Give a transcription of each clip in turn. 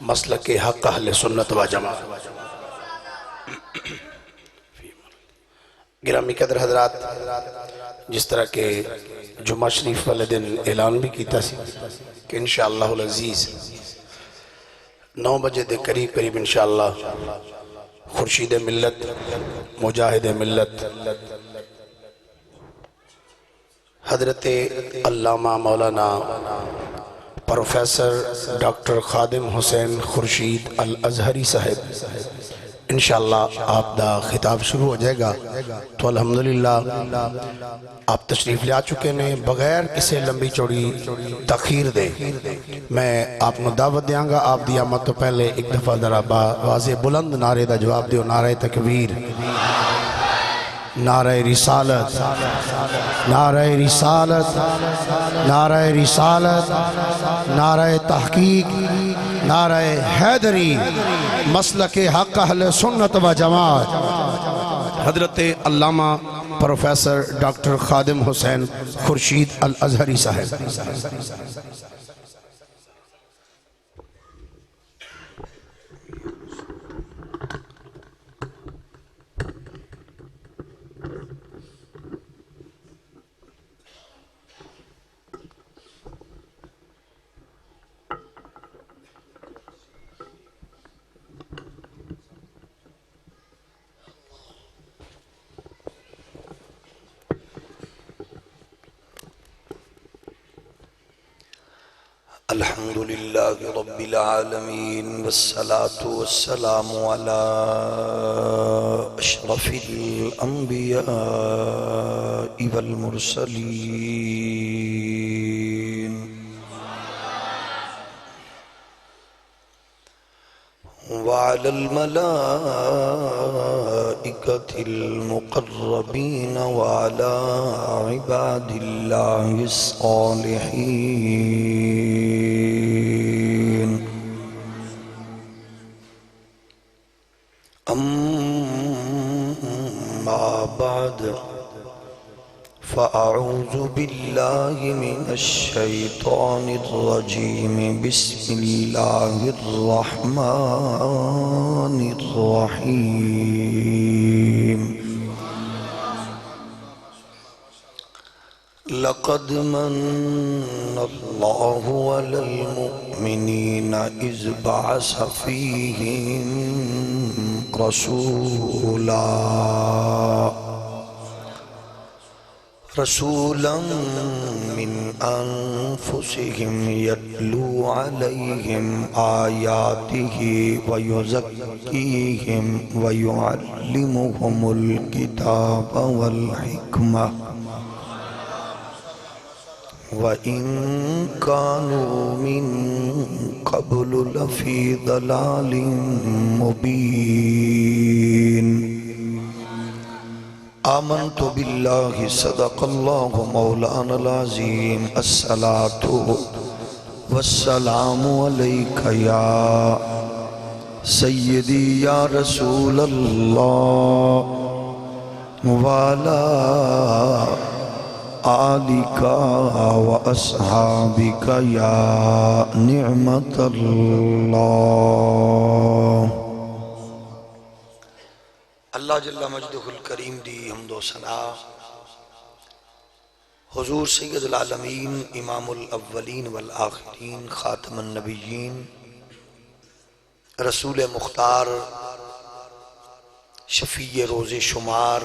مسلک حق اہل سنت و جماعت۔ گرامی قدر حضرات، جس طرح کہ جمعہ شریف والے دن اعلان بھی کیتا سی کہ انشاءاللہ العزیز 9 بجے دے قریب انشاءاللہ خورشید ملت، مجاہد ملت، حضرت علامہ مولانا پروفیسر ڈاکٹر خادم حسین خورشید الازہری صاحب انشاءاللہ آپ دا خطاب شروع ہو جائے گا۔ تو الحمدللہ آپ تشریف لے آ چکے ہیں، بغیر کسی لمبی چوڑی تاخیر دے میں آپ نے دعوت دیاں گا۔ آپ دی آمد تو پہلے ایک دفعہ ذرا واضح بلند نعرے دا جواب دیو، نعرہ تکبیر، نعرہ رسالت، نعرہ رسالت، نعرہ رسالت، نعرہ تحقیق، نعرہ حیدری، مسلک حق اہل سنت و جماعت، حضرت علامہ پروفیسر ڈاکٹر خادم حسین خورشید الازہری صاحب۔ الحمدللہ رب العالمین والصلاة والسلام على اشرف الانبیاء والمرسلین وعلى الملائكة المقربين وعلى عباد الله الصالحين أما بعد فأعوذ بالله من الشيطان الرجيم بسم الله الرحمن الرحيم لقد من الله على المؤمنين إذ بعث فيهم رسولا من أنفسهم يتلو عليهم آياته ويزكيهم ويعلمهم الكتاب والحكمة وَإِن كَانُوا مِن قَبْلُ لَفِي ضَلَالٍ مُبِينٍ آمنت بالله صدق الله مولانا العظيم الصلاة والسلام عليك يا سيدي يا رسول الله وعلى آلِكَ وَأَصْحَابِكَ يَا نِعْمَةَ اللَّهِ۔ اللہ جل مجدہ الکریم دی حمد و ثنا حضور سید العالمین امام الاولین والآخرین خاتم النبیین رسول مختار شفیع روز شمار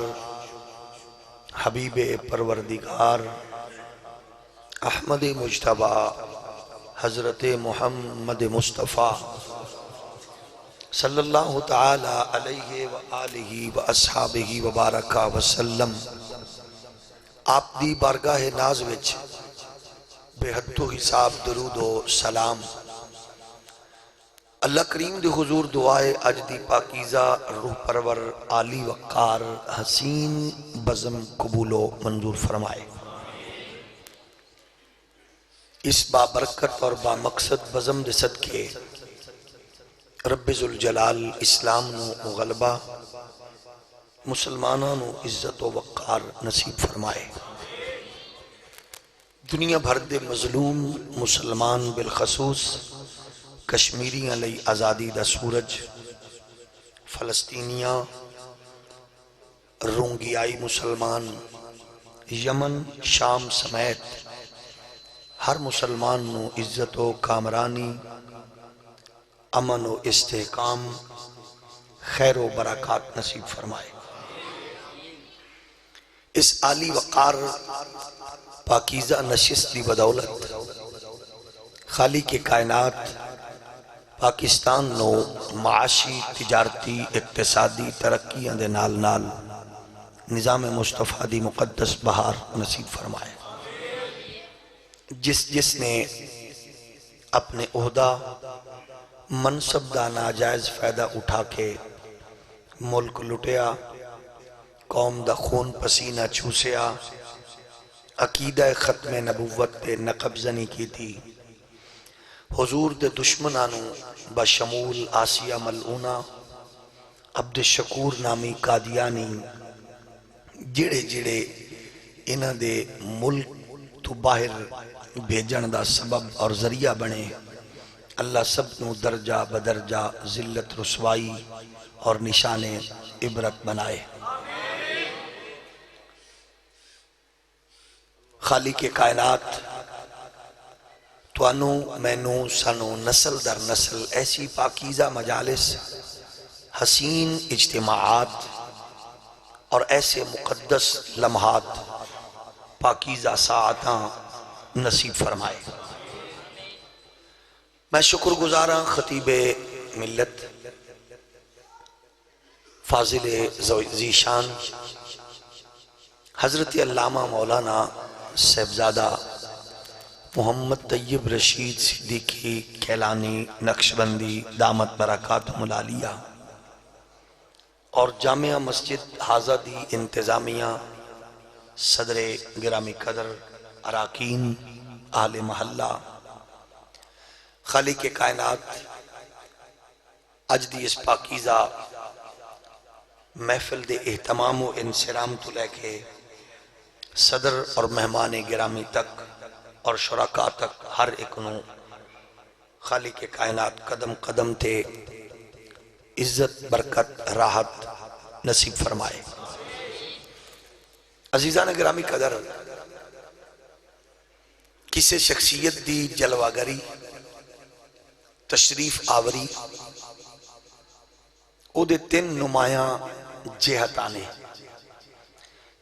حبیب پروردگار احمد مجتبی حضرت محمد مصطفیٰ صلی اللہ تعالی علیہ وآلہ واصحابہ وبارکہ وسلم آپ دی بارگاہ ناز وچ بے حد و حساب درود و سلام اللہ کریم دے حضور دعائے اج دی پاکیزہ روح پرور عالی وقار حسین بزم قبول و منظور فرمائے۔ اس بابرکت اور بامقصد بزم دے صدقے رب ذوالجلال اسلام نو غلبہ مسلمانوں نو عزت و وقار نصیب فرمائے۔ دنیا بھر دے مظلوم مسلمان بالخصوص کشمیریاں لئی آزادی دا سورج، فلسطینیاں، رونگیائی مسلمان، یمن، شام سمیت ہر مسلمان نو عزت و کامرانی، امن و استحکام، خیر و برکات نصیب فرمائے۔ اس عالی وقار پاکیزہ نشست دی بدولت خالق کائنات پاکستان نو معاشی، تجارتی، اقتصادی ترقیاں دے نال نال نظام مصطفیٰ دی مقدس بہار نصیب فرمائے۔ جس نے اپنے عہدہ منصب دا ناجائز فائدہ اٹھا کے ملک لٹیا، قوم دا خون پسینہ چوسیا، عقیدہ ختم نبوت پہ نقب زنی کی تھی، حضور دے دشمنانو بشمول آسیہ ملعونہ، عبد الشکور نامی قادیانی جڑے جڑے انہ دے ملک تو باہر بھیجن دا سبب اور ذریعہ بنے، اللہ سب نو درجہ بدرجہ ذلت رسوائی اور نشان عبرت بنائے۔ خالق کائنات توانو مینو سنو نسل در نسل ایسی پاکیزہ مجالس، حسین اجتماعات اور ایسے مقدس لمحات، پاکیزہ ساعتاں نصیب فرمائے۔ میں شکر گزاراں خطیب ملت فاضل ذیشان حضرت علامہ مولانا صاحبزادہ محمد طیب رشید صدیقی کیلانی نقشبندی دامت برکاتہم العالیہ اور جامعہ مسجد حاضہ دی انتظامیہ، صدر گرامی قدر، اراکین، اہل محلہ، خالق کائنات اج دی اس پاکیزہ محفل دے اہتمام و انصرام تو لے کے صدر اور مہمان گرامی تک اور شرکاء تک ہر ایک نو خالق کائنات قدم قدم تے عزت، برکت، راحت نصیب فرمائے۔ عزیزان گرامی قدر، کسی شخصیت دی جلوہ گری، تشریف آوری، او دے تین نمایاں جہتانے،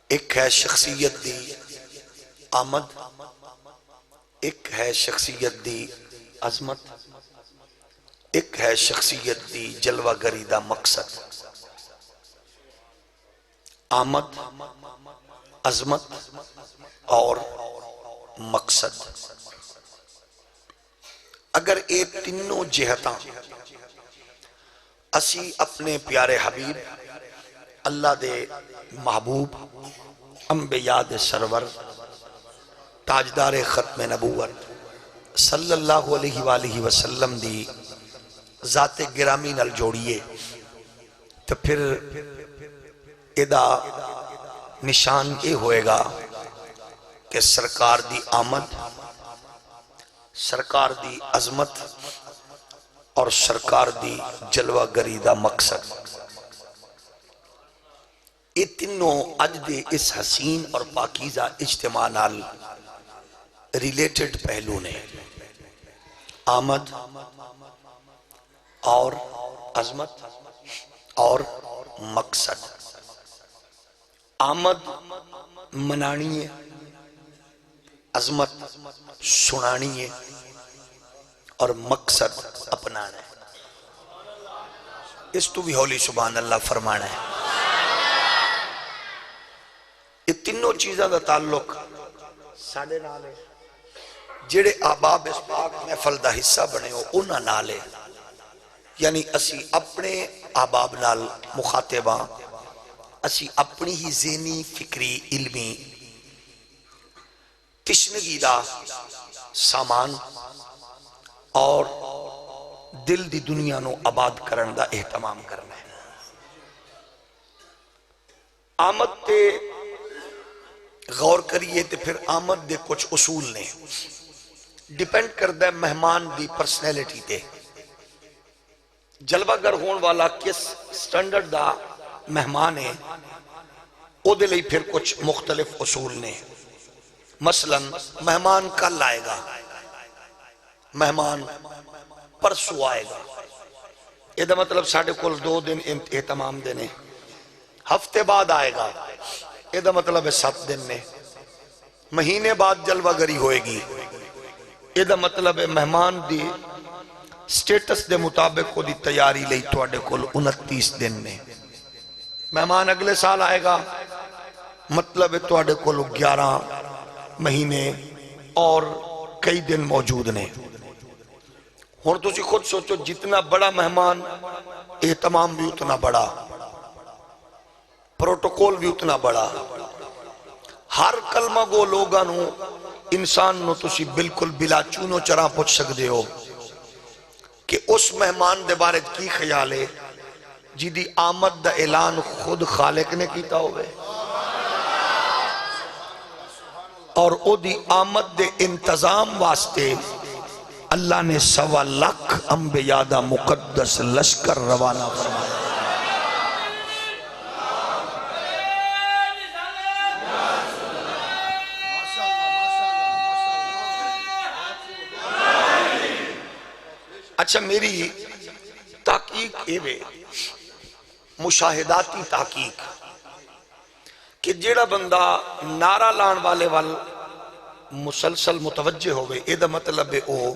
ایک ہے شخصیت دی آمد، ایک ہے شخصیت دی عظمت، ایک ہے شخصیت دی جلوہ گری دا مقصد۔ آمد، عظمت اور مقصد، اگر اے تینوں جہتاں اسی اپنے پیارے حبیب اللہ دے محبوب انبیاء دے سرور تاجدار ختم نبوت صلی اللہ علیہ وآلہ وسلم دی ذات گرامی نال جوڑیے تو پھر ادا نشان یہ ہوئے گا کہ سرکار دی آمد، سرکار دی عظمت اور سرکار دی جلوہ گری دا مقصد، یہ تینوں اج دے اس حسین اور پاکیزہ اجتماع نال ریلیٹڈ پہلو نے، آمد اور عظمت اور مقصد۔ آمد منانی ہے، عظمت سنانی ہے اور مقصد اپنانا ہے۔ اس تو بھی ہولی سبحان اللہ فرمانا ہے۔ یہ تینوں چیزاں دا تعلق ساڑھے نالے جڑے آباب اس پاک محفل دا حصہ بنے ہو انہاں نالے، یعنی اسی اپنے آباب نال مخاطباں، اسی اپنی ہی ذہنی، فکری، علمی تشنگی دا سامان اور دل دی دنیا نو آباد کرن دا اہتمام کرنا ہے۔ آمد تے غور کریے تے پھر آمد دے کچھ اصول نے، ڈیپینڈ کردہ مہمان دی پرسنیلٹی تے، جلوہ گر ہون والا کس سٹینڈرڈ دا مہمان ہے، او دے لئی پھر کچھ مختلف اصول نے۔ مثلا مہمان کل آئے گا، مہمان پرسو آئے گا، یہ دا مطلب ساڑھے کل 2 دن اہتمام دینے۔ ہفتے بعد آئے گا، یہ دا مطلب ہے 7 دن نے۔ مہینے بعد جلوہ گری ہوئے گی، یہ دا مطلب ہے مہمان دی سٹیٹس دے مطابق کو دی تیاری لئی توڑے کل 29 دن نے۔ مہمان اگلے سال آئے گا، مطلب ہے توڑے کل 11 مہینے اور کئی دن موجود نے۔ ہون تو سی خود سوچو جتنا بڑا مہمان اہتمام بھی اتنا بڑا، پروٹوکول بھی اتنا بڑا۔ ہر کلمہ گو لوگاں نو انسان نو تسی بالکل بلا چونو چرا پوچھ سکتے ہو کہ اس مہمان دے بارے کی خیال ہے جی دی آمد دا اعلان خود خالق نے کیتا ہوئے، اور او دی آمد دے انتظام واسطے اللہ نے 1.25 لاکھ انبیاء دا مقدس لشکر روانہ فرمایا۔ اچھا میری تحقیق ایوے مشاہداتی تحقیق کہ جیڑا بندہ نعرہ لان والے وال مسلسل متوجہ ہوئے، اے دا مطلب ہے او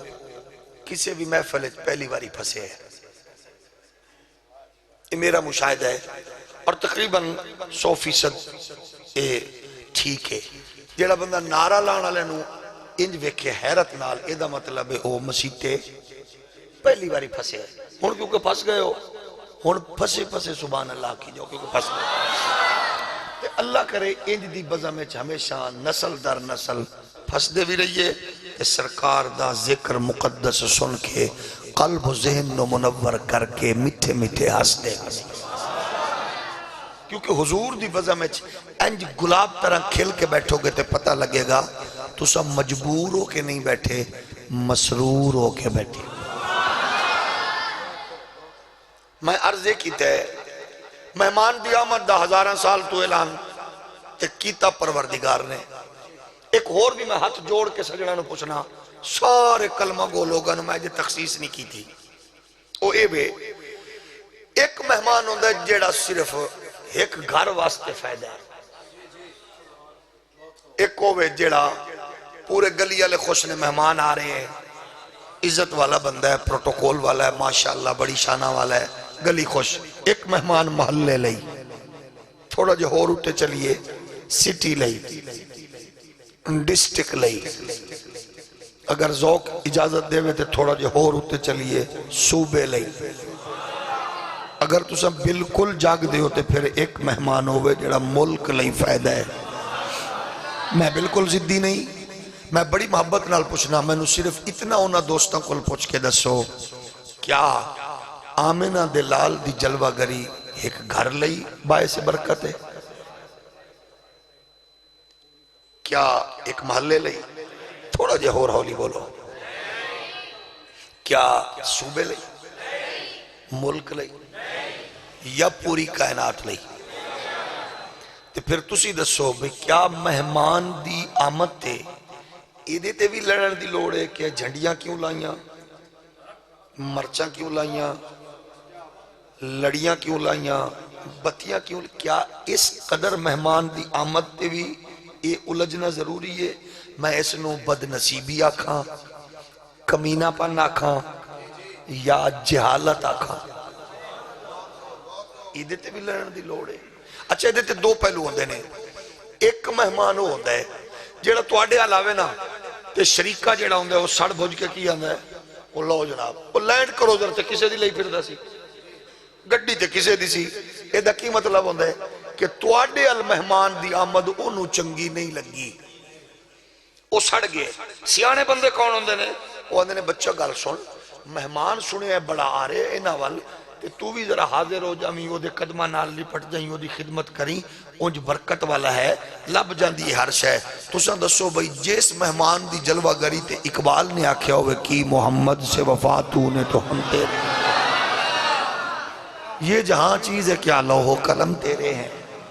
کسی بھی محفل پہلی باری پھنسے ہے۔ یہ میرا مشاہدہ ہے اور تقریباً 100% اے ٹھیک ہے۔ جیڑا بندہ نعرہ لان والے نو انج ویکھے حیرت نال، اے دا مطلب ہے او مسیطے پہلی باری پھنسے ہے۔ ہون کیونکہ پھنس گئے ہو، ہون پھنسے سبحان اللہ کی جاؤ کیونکہ پھنس گئے۔ اللہ کرے انج دی بزم وچ ہمیشہ نسل در نسل پھنس دے بھی رہیے، سرکار دا ذکر مقدس سن کے قلب و ذہن نو منور کر کے میٹھے میٹھے ہنس دے، کیونکہ حضور دی بزم وچ انج گلاب طرح کھل کے بیٹھو گے تے پتہ لگے گا تو سب مجبور ہو کے نہیں بیٹھے، مسرور ہو کے بیٹھے۔ میں عرضے کی تے مہمان دی آمد دا 1000 سال تو اعلان تے کیتا پروردگار نے۔ ایک اور بھی میں ہاتھ جوڑ کے سجنہ نو پوچھنا، سارے کلمہ گو لوگاں نو میں جے تخصیص نہیں کی تھی، او اے بے ایک مہمان ہوندہ ہے جیڑا صرف ایک گھر واسطے فائدہ ہے، ایک ہوئے جیڑا پورے گلی والے خوش نے مہمان آ رہے ہیں، عزت والا بندہ ہے، پروٹوکول والا ہے، ماشاءاللہ بڑی شانہ والا ہے، گلی خوش۔ ایک مہمان محلے لئی، تھوڑا جو ہور اٹھے چلیے سٹی لئی، ڈسٹک لئی، اگر ذوق اجازت دے وے تے تھوڑا جو ہور اٹھے چلیے صوبے لئی۔ اگر تو سب بالکل جاگ دے ہوتے پھر ایک مہمان ہوئے جڑا ملک لئی فائدہ ہے۔ میں بالکل زدی نہیں، میں بڑی محبت نال پوچھنا، میں نو صرف اتنا ہونا دوستوں کو پوچھ کے دسو، کیا آمنہ دلال دی جلوہ گری ایک گھر لئی باعث برکت ہے؟ کیا ایک محلے لئی؟ تھوڑا جے ہور ہولی بولو۔ کیا صوبے لئی؟ ملک لئی؟ یا پوری کائنات لئی؟ تے پھر تسی دسو بھئی کیا مہمان دی آمد تے ایدے تے بھی لڑن دی لوڑ ہے؟ کیا جھنڈیاں کیوں لائیاں، مرچاں کیوں لائیاں، لڑیاں کیوں لائیاں، بتیاں کیوں؟ کیا اس قدر مہمان دی آمد تے بھی یہ الجھنا ضروری ہے؟ میں اس نو بد نصیبی آکھاں، کمینہ پن آکھاں یا جہالت آکھاں؟ ایدے تے بھی لڑن دی لوڑ ہے۔ اچھا ایدے تے 2 پہلو ہوندے نے۔ ایک مہمان ہو ہوندہ ہے جیڑا توڑے علاوے نا تے شریکہ جیڑا ہوندہ ہے وہ سڑ بھوج کے کی آندہ ہے، وہ لو جناب وہ لینڈ کروزر تے کسے دی لئی پھر دا سی، گڈی تے کسے دی سی۔ ایدہ کی مطلب ہوندہ ہے کہ توڑے المہمان دی آمد انہوں چنگی نہیں لگی، وہ سڑ گئے۔ سیانے بندے کون ہوندے نے؟ وہ ہوندے نے بچہ گل سن، مہمان سنے ہے بڑا آ رہے اینا وال کہ تو بھی ذرا حاضر ہو جائیں، وہ دے قدمہ نال لپٹ جائیں، وہ دی خدمت کریں، اونج برکت والا ہے، لب جاندی ہر شے۔ تو سن دسو بھئی جیس مہمان دی جلوہ گری تے اقبال نے آکھیا ہوئے کی محمد سے وفا تو نے تو ہم تیرے، یہ جہاں چیز ہے کیا لوح و قلم تیرے ہیں.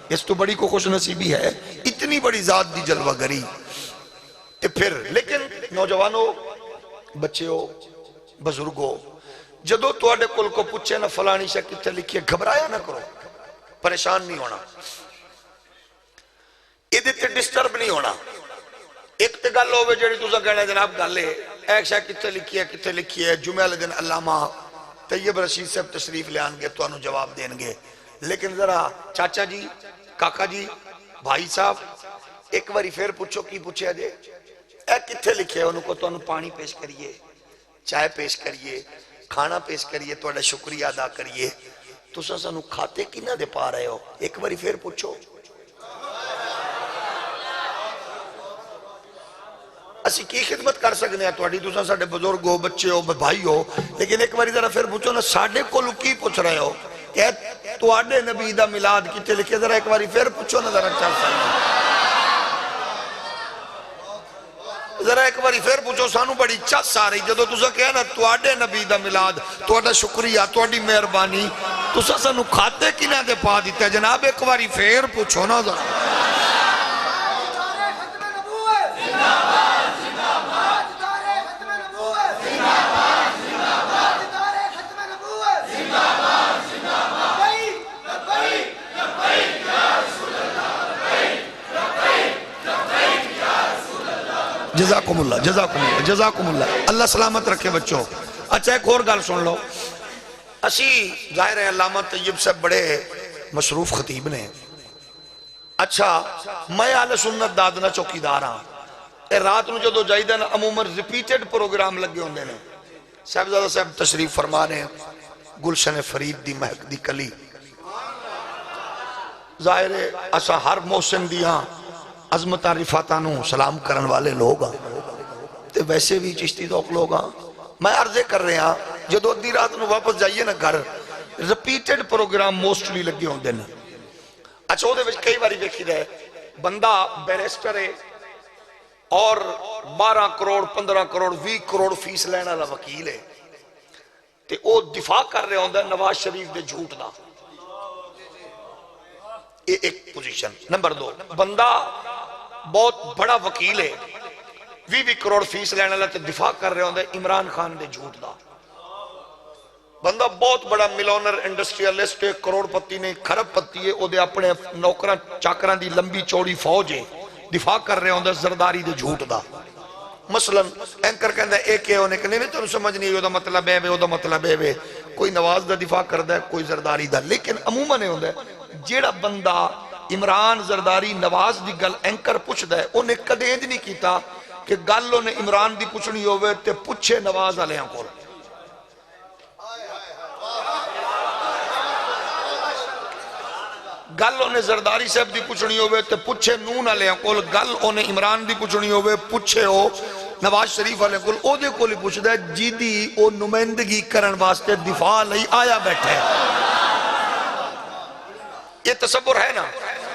اس تو بڑی کو خوش نصیبی ہے اتنی بڑی ذات دی جلوہ گری. تے پھر لیکن نوجوانوں بچیوں بزرگوں جدو تواڈے کول کو پوچھے نہ فلانی شے کتے لکھی ہے گھبرایا نہ کرو پریشان نہیں ہونا ایدے تے ڈسٹرب نہیں ہونا. ایک تے گل ہوے جڑی تساں کہنا جناب گل ہے ایک شے کتے لکھی ہے جمعہ والے دن علامہ طیب رشید صاحب تشریف لے آن گے تو انہوں جواب دیں گے. لیکن ذرا چاچا جی کاکا جی بھائی صاحب ایک باری پھر پوچھو کی پوچھے جے اے کتھے لکھے انہوں کو تو انہوں پانی پیش کریے چائے پیش کریے کھانا پیش کریے تو شکریہ ادا کریے تو سانو کھاتے کی نہ دے پا رہے ہو ایک باری پھر پوچھو. اسی کی خدمت کر سکنے ہیں تواڈی تساں ساڈے بزرگ ہو بچے ہو بھائی ہو لیکن ایک باری ذرا پھر پوچھو نا ساڈے کولوں کی پوچھ رہے ہو کہ تواڈے نبی دا میلاد کتے لکھے ذرا ایک باری پھر پوچھو نا ذرا چل سکنے ذرا ایک باری پھر پوچھو سانو بڑی چس آ رہی جدو تساں کہیا نا تواڈے نبی دا میلاد تواڈا شکریہ تواڈی مہربانی تساں سانو کھاتے کی نہ دے پا دیتا جناب ایک باری پھر پوچھو نا ذرا. جزاکم اللہ جزاکم اللہ جزاکم اللہ اللہ سلامت رکھے بچوں. اچھا ایک اور گل سن لو اسی ظاہر ہے علامہ طیب صاحب بڑے مصروف خطیب نے. اچھا میں اہل سنت دادنا چوکیدار ہاں اے رات نو جدو جائیدہ نا عموماً ریپیٹڈ پروگرام لگے ہوندے نے صاحبزادہ صاحب تشریف فرما رہے ہیں گلشن فرید دی مہک دی کلی ظاہر ہے اسا ہر موسم دیاں عظمت رفاتانوں سلام کرن والے لوگ ہاں تے ویسے بھی چشتی ذوق لوگ ہاں. میں عرضے کر رہے ہاں جدو ادھی رات نو واپس جائیے نا گھر ریپیٹڈ پروگرام موسٹلی لگے ہوندے نا. اچھا وہ دے وچ کئی باری دیکھی رہے بندہ بیرسٹر ہے اور 12 کروڑ 15 کروڑ 20 کروڑ فیس لینا والا وکیل ہے تے وہ دفاع کر رہے ہوندے نواز شریف دے جھوٹ دا. یہ ایک پوزیشن. نمبر 2 بندہ بہت بڑا وکیل ہے 20 کروڑ فیس لینے والا تے دفاع کر رہے ہوندے عمران خان دے جھوٹ دا. بندہ بہت بڑا ملونر انڈسٹریلسٹ ہے کروڑ پتی نے کھرب پتی ہے او دے اپنے نوکراں چاکراں دی لمبی چوڑی فوج ہے دفاع کر رہے ہوندے زرداری دے جھوٹ دا. مثلا اینکر کہندہ ایک ہے انہیں کہنے تو سمجھ نہیں ہوتا مطلب ہے وہ دا مطلب ہے کوئی نواز دا دفاع کردہ ہے کوئی زرداری دا. لیکن عموماً ہے ہوندہ ہے جیڑا بندہ عمران زرداری نواز دی گل اینکر پوچھ دا ہے انہیں کدینج نہیں کیتا کہ گل انہیں عمران دی پوچھنی ہوئے تے پوچھے نواز علیہاں کول. گل انہیں زرداری صاحب دی پوچھنی ہوئے تے پوچھے نون علیہاں کول. گل انہیں عمران دی پوچھنی ہوئے پوچھے ہو نواز شریف علیہاں کول. او دے کولی پوچھ دا ہے جی دی او نمائندگی کرن واسطے دفاع لئی آیا بیٹھے. یہ تصور ہے نا.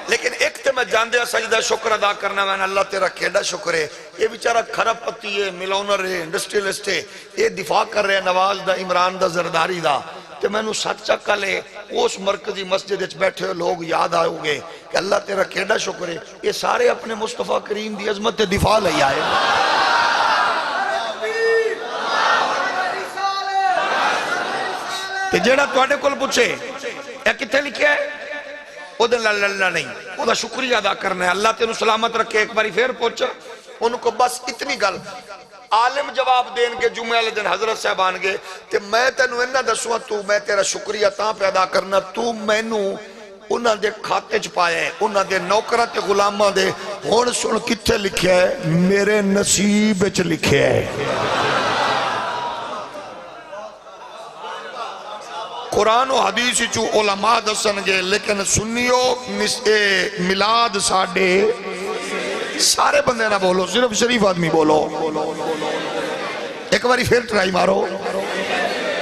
لیکن ایک تے میں جاندے سجدہ شکر ادا کرنا میں اللہ تیرا کیڑا شکر ہے یہ بیچارہ کھرب پتی ہے ملونر ہے انڈسٹریلسٹ ہے یہ دفاع کر رہے ہیں نواز دا عمران دا زرداری دا. تے میں نو سچ چکا لے اس مرکزی مسجد اچھ بیٹھے ہو لوگ یاد آئے ہوگے کہ اللہ تیرا کیڑا شکر ہے یہ سارے اپنے مصطفیٰ کریم دی عظمت تے دفاع لئی آئے. تے جیڑا تواڈے کول پوچھے اے کتے لکھیا ہے او دے للہ نہیں او دا شکریہ ادا کرنا ہے اللہ تینوں سلامت رکھے. ایک باری پھر پوچھ انہوں کو بس اتنی گل عالم جواب دین کے جمعہ والے دن حضرت صاحب آن گے تے میں تینوں انہاں دسواں تو میں تیرا شکریہ تاں پہ ادا کرنا تو مینوں انہاں دے کھاتے چ پایا ہے انہاں دے نوکراں تے غلاماں دے ہن سن کتھے لکھیا ہے میرے نصیب وچ لکھیا ہے. قرآن و حدیث چو علماء دسن گے لیکن سنیو ملاد ساڑھے سارے بندے نہ بولو صرف شریف آدمی بولو. ایک باری پھر ٹرائی مارو.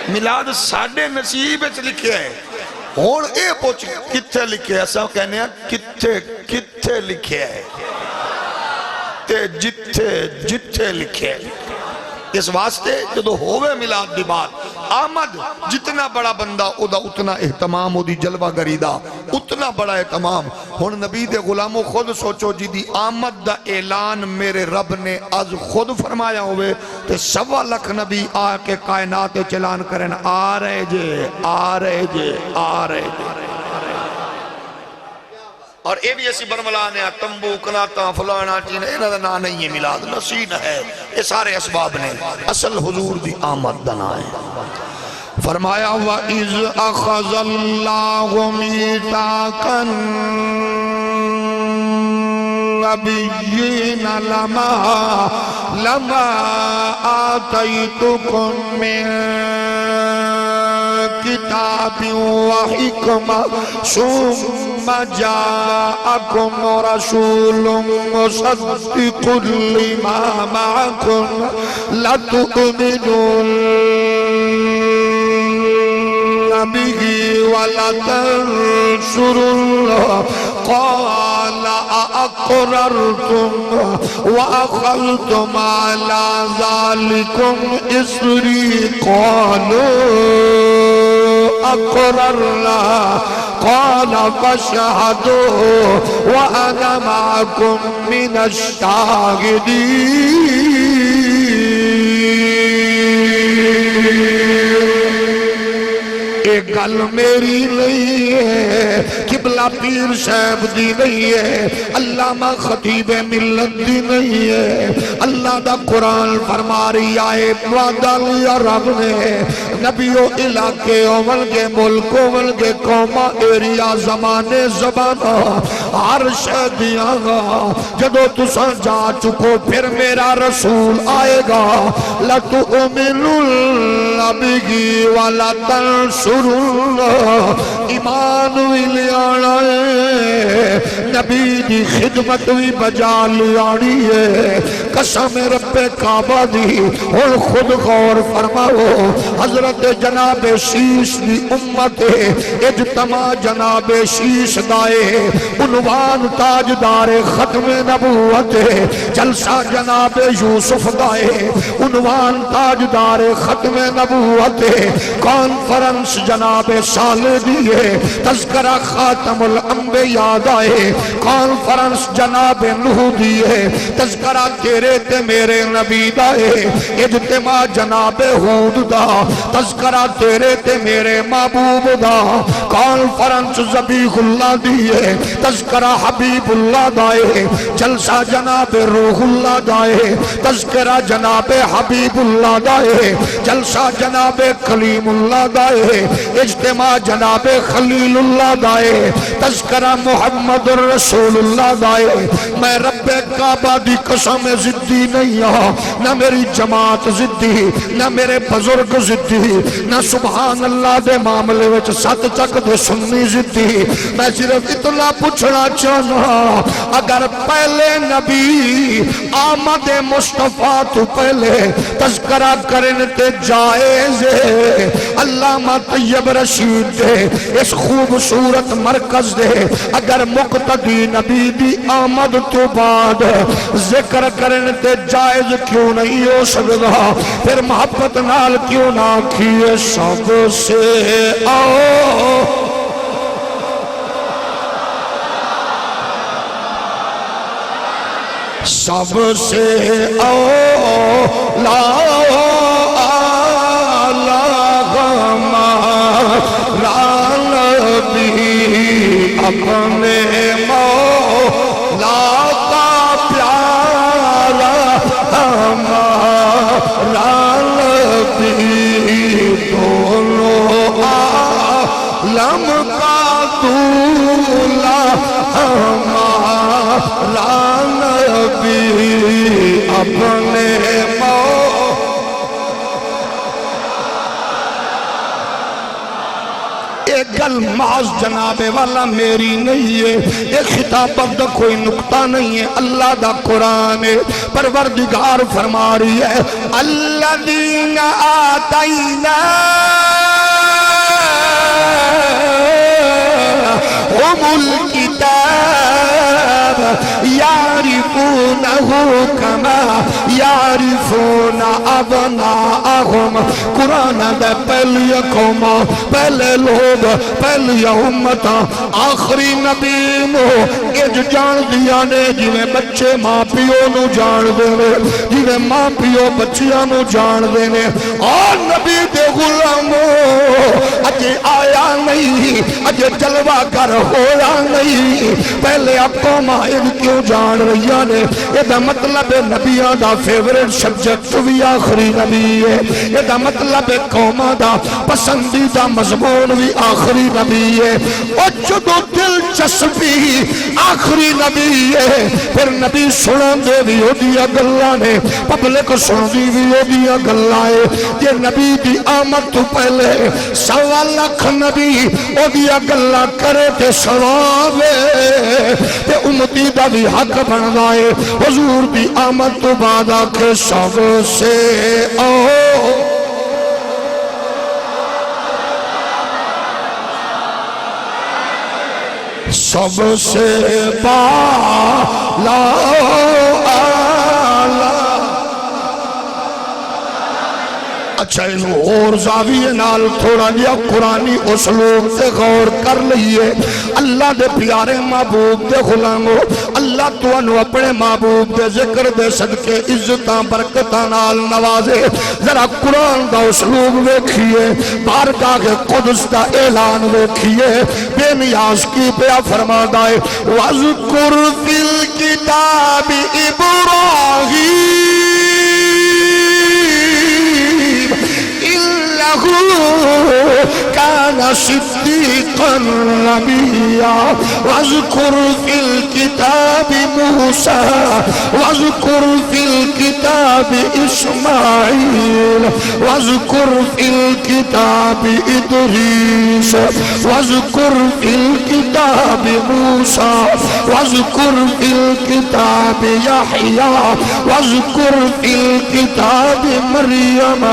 ملاد ساڑھے نصیب اچھ لکھے ہے ہون اے پوچھ کتھے لکھے ہے ایسا کہنے ہیں کتھے لکھے ہے تے جتھے لکھے ہے. اس واسطے جدو ہوئے ملاد دی بات آمد جتنا بڑا بندہ او دا اتنا اہتمام او دی جلوہ گری دا اتنا بڑا اہتمام ہن نبی دے غلاموں خود سوچو جی دی آمد دا اعلان میرے رب نے از خود فرمایا ہوئے تے 1.25 لاکھ نبی آ کے کائنات چلان کرن آ رہے جے آ رہے جے آ رہے جے اور اے بھی ایسی برملانے ہیں تنبو کناتا فلانا چینا انہا دا نا نہیں ہے میلاد نسین ہے یہ سارے اسباب نے اصل حضور دی آمد دنا ہے فرمایا وَإِذْ أَخَذَ اللَّهُ مِيثَاقَ النَّبِيِّينَ لَمَا آتَيْتُكُم مِّن كِتَابٍ وَحِكْمَةٍ ثُمَّ جَاءَكُمْ رَسُولٌ مُصَدِّقٌ لِمَا مَعَكُمْ لَتُؤْمِنُنَّ به وَلَتَنْصُرُنَّهُ قَالَ أَأَقْرَرْتُمْ وَأَخَذْتُمْ عَلَى ذَلِكُمْ إِصْرِي قَالُوا أَقْرَرْنَا قَالَ فَاشْهَدُوا وَأَنَا مَعَكُمْ مِنَ الشَّاهِدِينَ ایک گل میری نہیں ہے قبلہ پیر صاحب دی نہیں ہے علامہ خطیب ملت دی نہیں ہے اللہ دا قرآن فرما رہی آئے وعدہ لیا رب نے نبیوں علاقے اولگے ملک اولگے قومہ ایریا زمانے زبانہ ہر شہدیاں گا جدو تساں جا چکو پھر میرا رسول آئے گا لَتُؤْمِنُونَ بِهِ وَلَتَنْصُرُونَ ایمان بھی لیانا ہے نبی دی خدمت بھی بجا لیانی ہے قسم رب کعبہ دی اور خود غور فرماؤ حضرت جناب شیش دی امت اجتماع جناب شیش دائے عنوان تاجدار ختم نبوت جلسہ جناب یوسف دائے عنوان تاجدار ختم نبوت کانفرنس جناب صالح دیئے تذکرہ خاتم الانبیاء دائے کانفرنس جناب نوح دیئے تذکرہ تیرے تے میرے نبی دائے اجتماع جناب حود دا تذکرہ تیرے تے میرے محبوب دا کانفرنس ذبیح اللہ دیئے تذکرہ حبیب اللہ دائے جلسہ جناب روح اللہ دائے تذکرہ جناب حبیب اللہ دائے جلسہ جناب کلیم اللہ دائے اجتماع جناب خلیل اللہ دائے تذکرہ محمد رسول اللہ دائے میں رب کعبہ دی قسم زدی نہیں ہوں نہ میری جماعت زدی نہ میرے بزرگ زدی نہ سبحان اللہ دے معاملے وچ ست چک دے سنی زدی میں صرف اتنا پوچھنا چاہنا اگر پہلے نبی آمد مصطفیٰ تو پہلے تذکرہ کرنے تے جائز ہے علامہ طیب رشید دے اس خوبصورت مرکز دے اگر مقتدی نبی دی آمد تو بعد ذکر کرنے تے جائز کیوں نہیں ہو سکتا پھر محبت نال کیوں نہ کیے سب سے آؤ سب سے اولا اپنے مولا کا پیارا ہمارا نبی دونوں عالم کا دولا ہمارا نبی اپنے گل معاذ جناب والا میری نہیں ہے یہ خطابت دا کوئی نقطہ نہیں ہے اللہ دا قرآن ہے پروردگار فرما رہی ہے الذین آتیناہم الکتاب یعرفونہ يعرفونه كما يعرفون أبناءهم قرآن دے پہلی قوم پہلے لوگ پہلی امت آخری نبی نو اج جان دیا نے جویں بچے ماں پیو نو جان دے جویں ماں پیو بچیاں نو جان دے اور نبی دے غلاموں اجے آیا نہیں اجے جلوہ گر ہویا نہیں پہلے آپ قوماں کیوں جان رہی نے یہ مطلب نبیاں دا فیورٹ سبجیکٹ بھی آخری نبی ہے یہ مطلب قوماں دا پسندیدہ مضمون بھی آخری نبی ہے اور جدو دلچسپی آخری نبی ہے پھر نبی سنن دے بھی ہو دیا گلہ نے پبلک سن دی بھی ہو دیا گلہ ہے یہ نبی دی آمد تو پہلے 1.25 لاکھ نبی ہو دیا گلہ کرے تے سوابے تے امتی دا بھی حق بن گائے حضور دی آمد تو بعد آکے سب سے سب سے بالا اچھا انہوں اور زاویے نال تھوڑا لیا قرآنی اسلوب سے غور کر لئیے اللہ دے پیارے محبوب دے غلاموں اللہ تو انہوں اپنے محبوب دے ذکر دے صدقے عزتاں برکتاں نال نوازے ذرا قرآن دا اسلوب ویکھئے بارگاہ قدس دا اعلان ویکھئے بے نیاز کی پیا فرما دائے وَذْكُرْ فِي الْكِتَابِ إِبْرَاهِيمَ كان صديقا نبيا واذكر في الكتاب موسى واذكر في الكتاب إسماعيل واذكر في الكتاب إدريس واذكر في الكتاب موسى واذكر في الكتاب يحيى واذكر في الكتاب مريم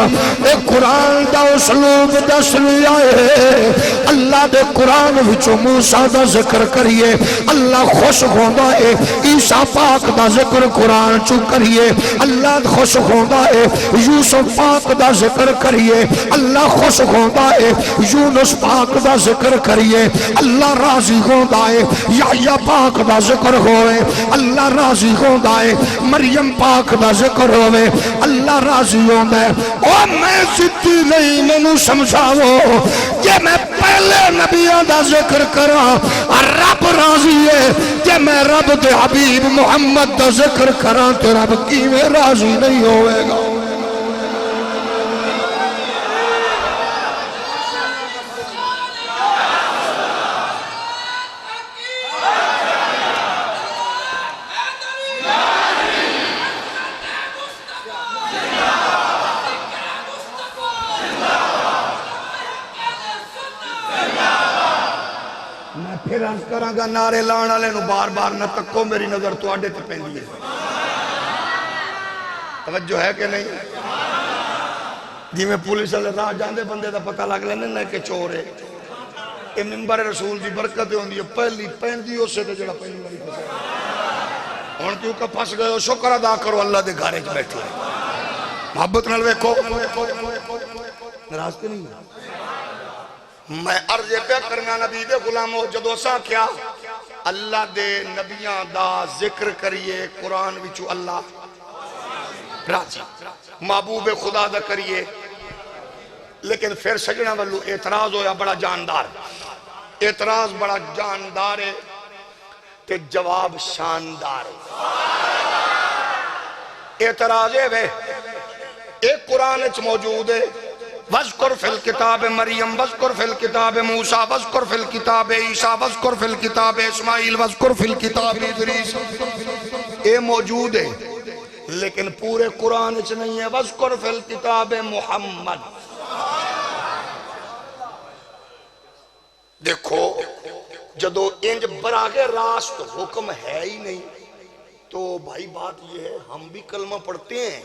قرآن دا اسلوب دس لیا ہے اللہ دے قرآن وچوں موسیٰ دا ذکر کریے اللہ خوش ہوندہ ہے عیسیٰ پاک دا ذکر قرآن چو کریے اللہ خوش ہوندہ ہے یوسف پاک دا ذکر کریے اللہ خوش ہوندہ ہے یونس پاک دا ذکر کریے اللہ راضی ہوندہ ہے یحییٰ پاک دا ذکر ہوئے اللہ راضی ہوندہ ہے مریم پاک دا ذکر ہوئے اللہ راضی ہوندہ ہے اور میں ستی نہیں منو سمجھاؤ کہ میں پہلے نبیوں دا ذکر کرا رب راضی ہے کہ میں رب دے حبیب محمد دا ذکر کرا تو رب کی میں راضی نہیں ہوئے گا پھر عرض کراں گا نعرے لان والے نو بار بار نہ تکو میری نظر تو آڈے تے پیندی ہے توجہ ہے کہ نہیں جی میں پولیس والے راہ جاندے بندے دا پتہ لگ لینے نہ کہ چور ہے یہ منبر رسول دی برکت ہوندی ہے پہلی پیندی اسے تے جڑا پہلی والی پھسے ہن کیوں کہ پھس گئے ہو شکر ادا کرو اللہ دے گھر وچ بیٹھے محبت نال ویکھو ناراض تے نہیں میں عرض پہ کرنا نبی دے غلاموں جدو سا کیا اللہ دے نبیاں دا ذکر کریے قرآن وچو اللہ راضی محبوب خدا دا کریے لیکن پھر سجنہ والو اعتراض ہویا بڑا جاندار اعتراض بڑا جاندار ہے تے جواب شاندار ہے اعتراض ہے ایک قرآن اچ موجود ہے وَذْكُرْ فِي الْكِتَابِ مَرْيَمْ وَذْكُرْ فِي الْكِتَابِ مُوسَى وَذْكُرْ فِي الْكِتَابِ عِیسیٰ وَذْكُرْ فِي الْكِتَابِ اسماعیل وَذْكُرْ فِي الْكِتَابِ ادریس اے موجود ہے لیکن پورے قرآن اچھ نہیں ہے وَذْكُرْ فِي الْكِتَابِ محمد دیکھو جدو انج براغ راست حکم ہے ہی نہیں تو بھائی بات یہ ہے ہم بھی کلمہ پڑھتے ہیں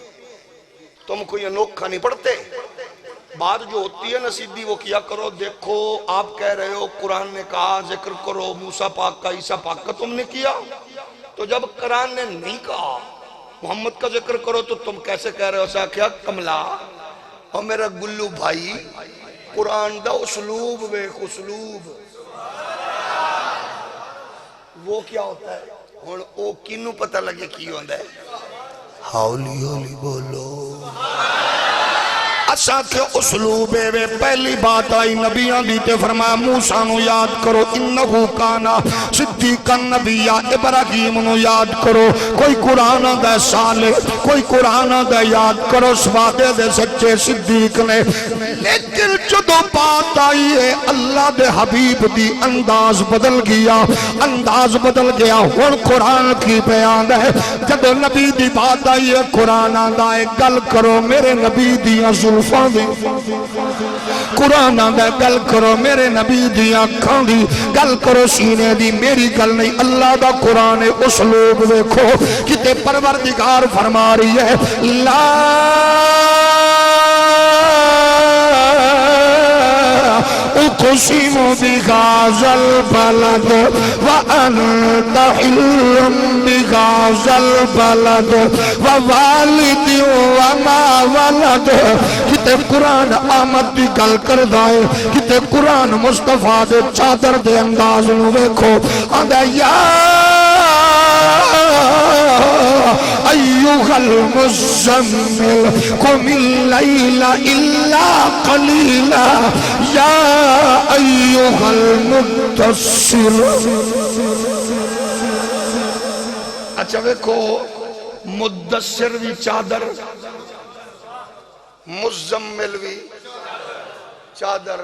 تم کوئی انوکھا نہیں پڑھتے بات جو ہوتی ہے نا سیدھی وہ کیا کرو دیکھو آپ کہہ رہے ہو قرآن نے کہا ذکر کرو موسیٰ پاک کا عیسیٰ پاک کا تم نے کیا تو جب قرآن نے نہیں کہا محمد کا ذکر کرو تو تم کیسے کہہ رہے ہو؟ سا کیا کملا اور میرا گلو بھائی قرآن دا اسلوب ویکھ اسلوب وہ کیا ہوتا ہے ہن او کینوں پتہ لگے کی ہوندا ہے ہولی ہولی بولو اچھا کہ اسلوب ہے پہلی بات آئی نبیان دیتے فرمایا موسیٰ نو یاد کرو انہو کانا صدیقا نبیہ ابراہیم نو یاد کرو کوئی قرآن دے صالح کوئی قرآن دے یاد کرو سوادے دے سچے صدیق نے لیکن جدو بات آئی ہے اللہ دے حبیب دی انداز بدل گیا ہون قرآن کی بیان ہے جدو نبی دی بات آئی ہے قرآن آدھائے گل کرو میرے نبی دی زلفاں دی قرآن آدھائے گل کرو میرے نبی دی آنکھاں دی گل کرو سینے دی میری گل نہیں اللہ دا قرآن اسلوب دیکھو کتے پروردگار فرما رہی ہے لا اقسم بهذا البلد وانت حل بهذا البلد ووالد وما ولد کتے قرآن آمد دی گل کر دائے کتے قرآن مصطفیٰ دے چادر دے انداز نو ویکھو آندھا یا ایوہ المزمل قم اللیل الا قلیلا یا ایوہ المدثر اچھا ویکھو مدثر بھی چادر مزمل بھی چادر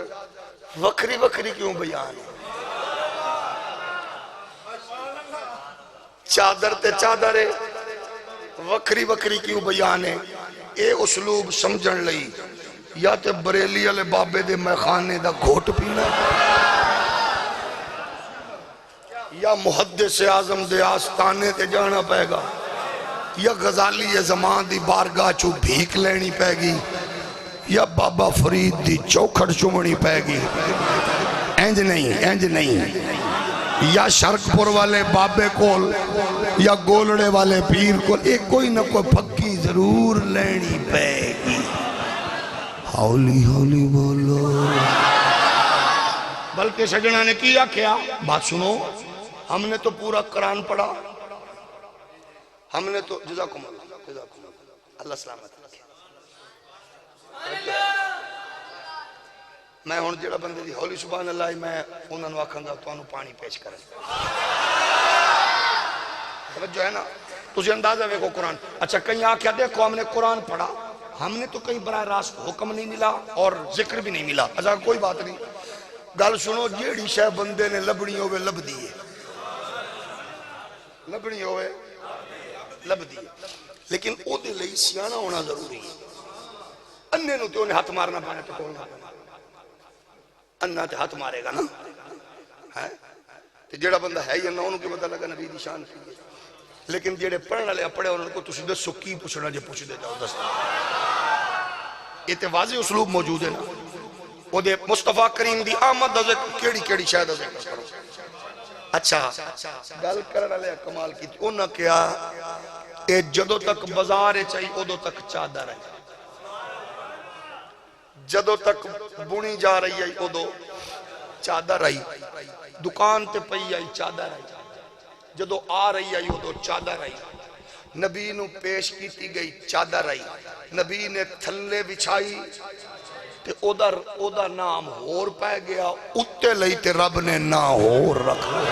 وکری وکری کیوں بیان چادر تے چادر ہے وکری وکری کیوں بیان ہے اے اسلوب سمجھن لئی یا تے بریلی علی بابے دے میخانے دا گھوٹ پینا یا محدث اعظم دے آستانے تے جانا پائے گا یا غزالی زمان دی بارگاہ چو بھیک لینی پائے گی یا بابا فرید دی چوکھڑ چمڑی پائے گی اینج نہیں یا شرکپور والے بابے کول یا گولڑے والے پیر کول ایک کوئی نہ کوئی پھکی ضرور لینی پائے گی ہولی ہولی بولو بلکہ سجنہ نے کیا کیا بات سنو ہم نے تو پورا قرآن پڑھا ہم نے تو جزاکم اللہ سلامت میں ہون جڑا بندے دی ہولی سبحان اللہ میں انہوں نے آکھاں گا تو انہوں پانی پیش کریں توجہ ہے نا تجھے اندازہ ہے کو قرآن اچھا کہیں آکھیا دیکھو ہم نے قرآن پڑھا ہم نے تو کہیں براہ راست حکم نہیں ملا اور ذکر بھی نہیں ملا اچھا کوئی بات نہیں گل سنو جیڑی شے بندے نے لبنی ہوئے لب دیئے لبنی ہوئے لب دیئے لیکن او دے لئی سیانہ ہونا ضروری ہے انہیں نو تے انہیں ہاتھ مارنا پانے تو کولنا انہا تے ہاتھ مارے گا نا تے جیڑا بندہ ہے یا نہ انہوں کے پتہ لگا نبی دی شان کی لیکن جیڑے پڑھنا لے پڑھے انہوں کو تسی دس سکی پوچھنا جے پوچھ دے جاؤ دس یہ تے واضح اسلوب موجود ہے نا وہ دے مصطفیٰ کریم دی آمد دا ذکر کیڑی کیڑی شاید دا ذکر کرو اچھا گل کرنا لے کمال کی تھی انہاں کیا اے جدو تک بازار چاہی ادو تک چادر ہے جدو تک بونی جا رہی ہے ادو چادر آئی دکان تے پئی آئی چادر آئی جدو آ رہی ہے ادو چادر آئی نبی نو پیش کیتی گئی چادر آئی نبی نے تھلے بچھائی تے اودا نام ہور پہ گیا اتے لئی تے رب نے نا ہور رکھا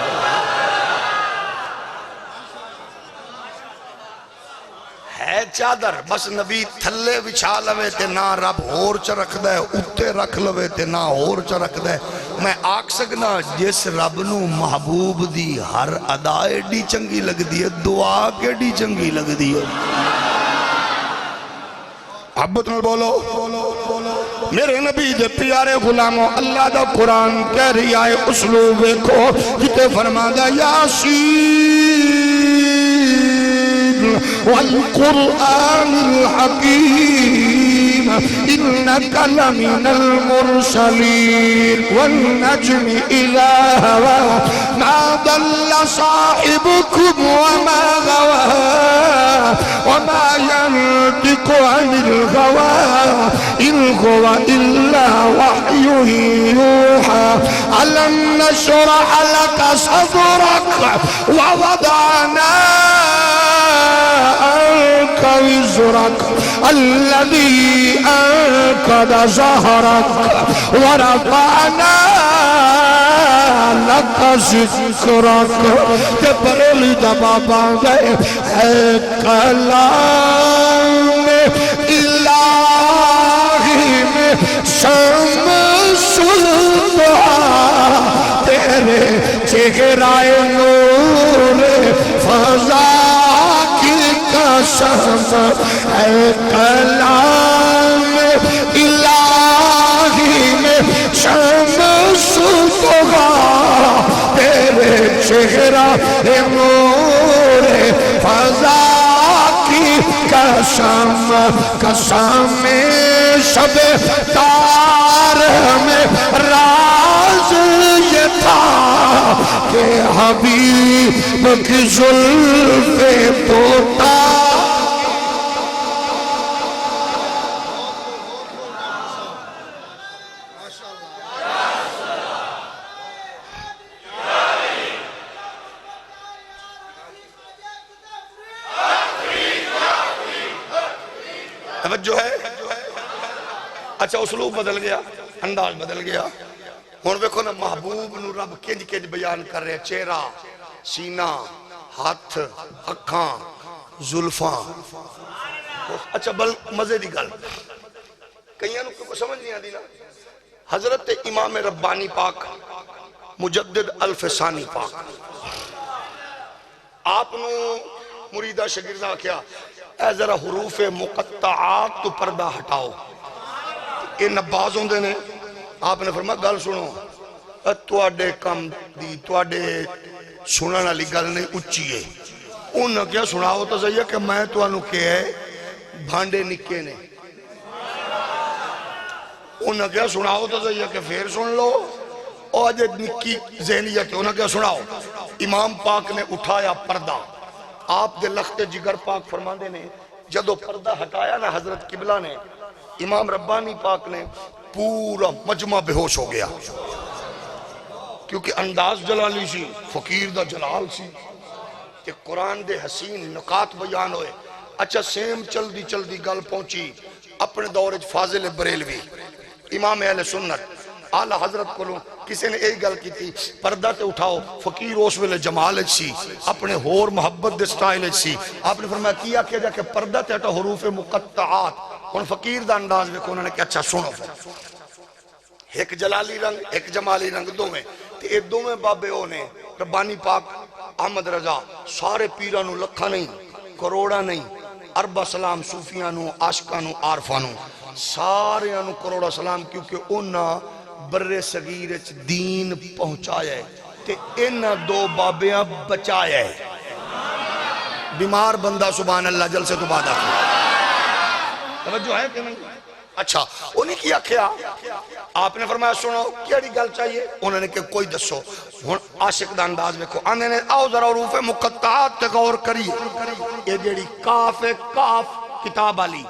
ہے چادر بس نبی تھلے بچھا لوے تے نا رب ہور چا رکھ دے اتے رکھ لوے تے نا ہور چا رکھ دے میں آکھ سکنا جس رب نو محبوب دی ہر ادا ایڈی چنگی لگ دی ہے دعا کیڈی چنگی لگ دی ہے محبت میں بولو میرے نبی دے پیارے غلاموں اللہ دا قرآن کہہ رہی آئے اسلوب کو کتے فرما دا یاسین والقرآن الحكيم إنك لمن المرسلين والنجم إذا هوى ما ضل صاحبكم وما غوى وما ينطق عن الهوى إن هو إلا وحي يوحى ألم نشرح لك صدرك ووضعنا عنك وزرك الذي أنقض ظهرك ورفعنا لك ذكرك جبريل دبابا کلام الہی میں شمس الضحیٰ تیرے چہرہ نور فضا کی قسم ہے کلام الہی میں شمس الضحیٰ تیرے چہرہ نور فضا کی قسم قسم شب تار میں راز یہ تھا کہ حبیب کی زلف پوتا توجہ ہے. اچھا اسلوب بدل گیا، انداز بدل گیا. ہن ویکھو نا محبوب نو رب کنج کنج بیان کر رہے، چہرہ، سینہ، ہاتھ، اکھاں، زلفاں. اچھا بل مزے دی گل کئیاں نو کوئی سمجھ نہیں آتی نا. حضرت امام ربانی پاک مجدد الفسانی پاک آپ نو مریدہ شاگردہ کیا اے ذرا حروف مقطعات تو پردہ ہٹاؤ. یہ نباز ہوندے نے. آپ نے فرمایا گل سنو، تواڈے کم دی تواڈے سنن والی گل نہیں اچھی ہے. انہاں کیا سناؤ تو صحیح ہے کہ میں تانوں کہ ہے بھانڈے نکے نے. انہاں کیا سناؤ تو صحیح ہے کہ پھر سن لو. اور جے نکی ذہنیہ کہ انہاں کیا سناؤ. امام پاک نے اٹھایا پردہ. آپ دے لخت جگر پاک فرماندے نے جدو پردہ ہٹایا نا حضرت قبلہ نے، امام ربانی پاک نے پورا مجمع بے ہوش ہو گیا. کیونکہ انداز جلالی سی، فقیر دا جلال سی کہ قرآن دے حسین نکات بیان ہوئے. اچھا سیم چل دی گل پہنچی اپنے دورج فاضل بریلوی امام اہل سنت آلہ حضرت کو لوں. کسی نے ایک گل کی تھی پردہ تے اٹھاؤ. فقیر اس ویلے جمال سی، اپنے ہور محبت دے سٹائل سی. آپ نے فرمایا کیا کہ جا کہ پردہ تے اٹھا حروف مقطعات. ان فقیر دا انداز میں انہوں نے کہ اچھا سنو، ایک جلالی رنگ ایک جمالی رنگ دو میں تے ایک دو میں بابے ہونے ربانی پاک احمد رضا سارے پیرانو لکھا نہیں، کروڑا نہیں، اربع سلام صوفیانو، عاشقانو، عارفانو، سارے انو کروڑا سلام. کیونکہ انہاں برے صغیرچ دین پہنچایا ہے تے انہاں دو بابیاں بچایا ہے. بیمار بندہ سبحان اللہ جلسے تو بعد آتی توجہ ہے کہ نہیں. اچھا انہیں کیا کیا آپ نے فرمایا سنو کیڑی گل چاہیے. انہوں نے کہ کوئی دسو. عاشق دا انداز میں کو آنے نے آؤ ذرا حروف مقطعات تے غور کریے. یہ جیڑی کاف ہے کاف کتاب آلی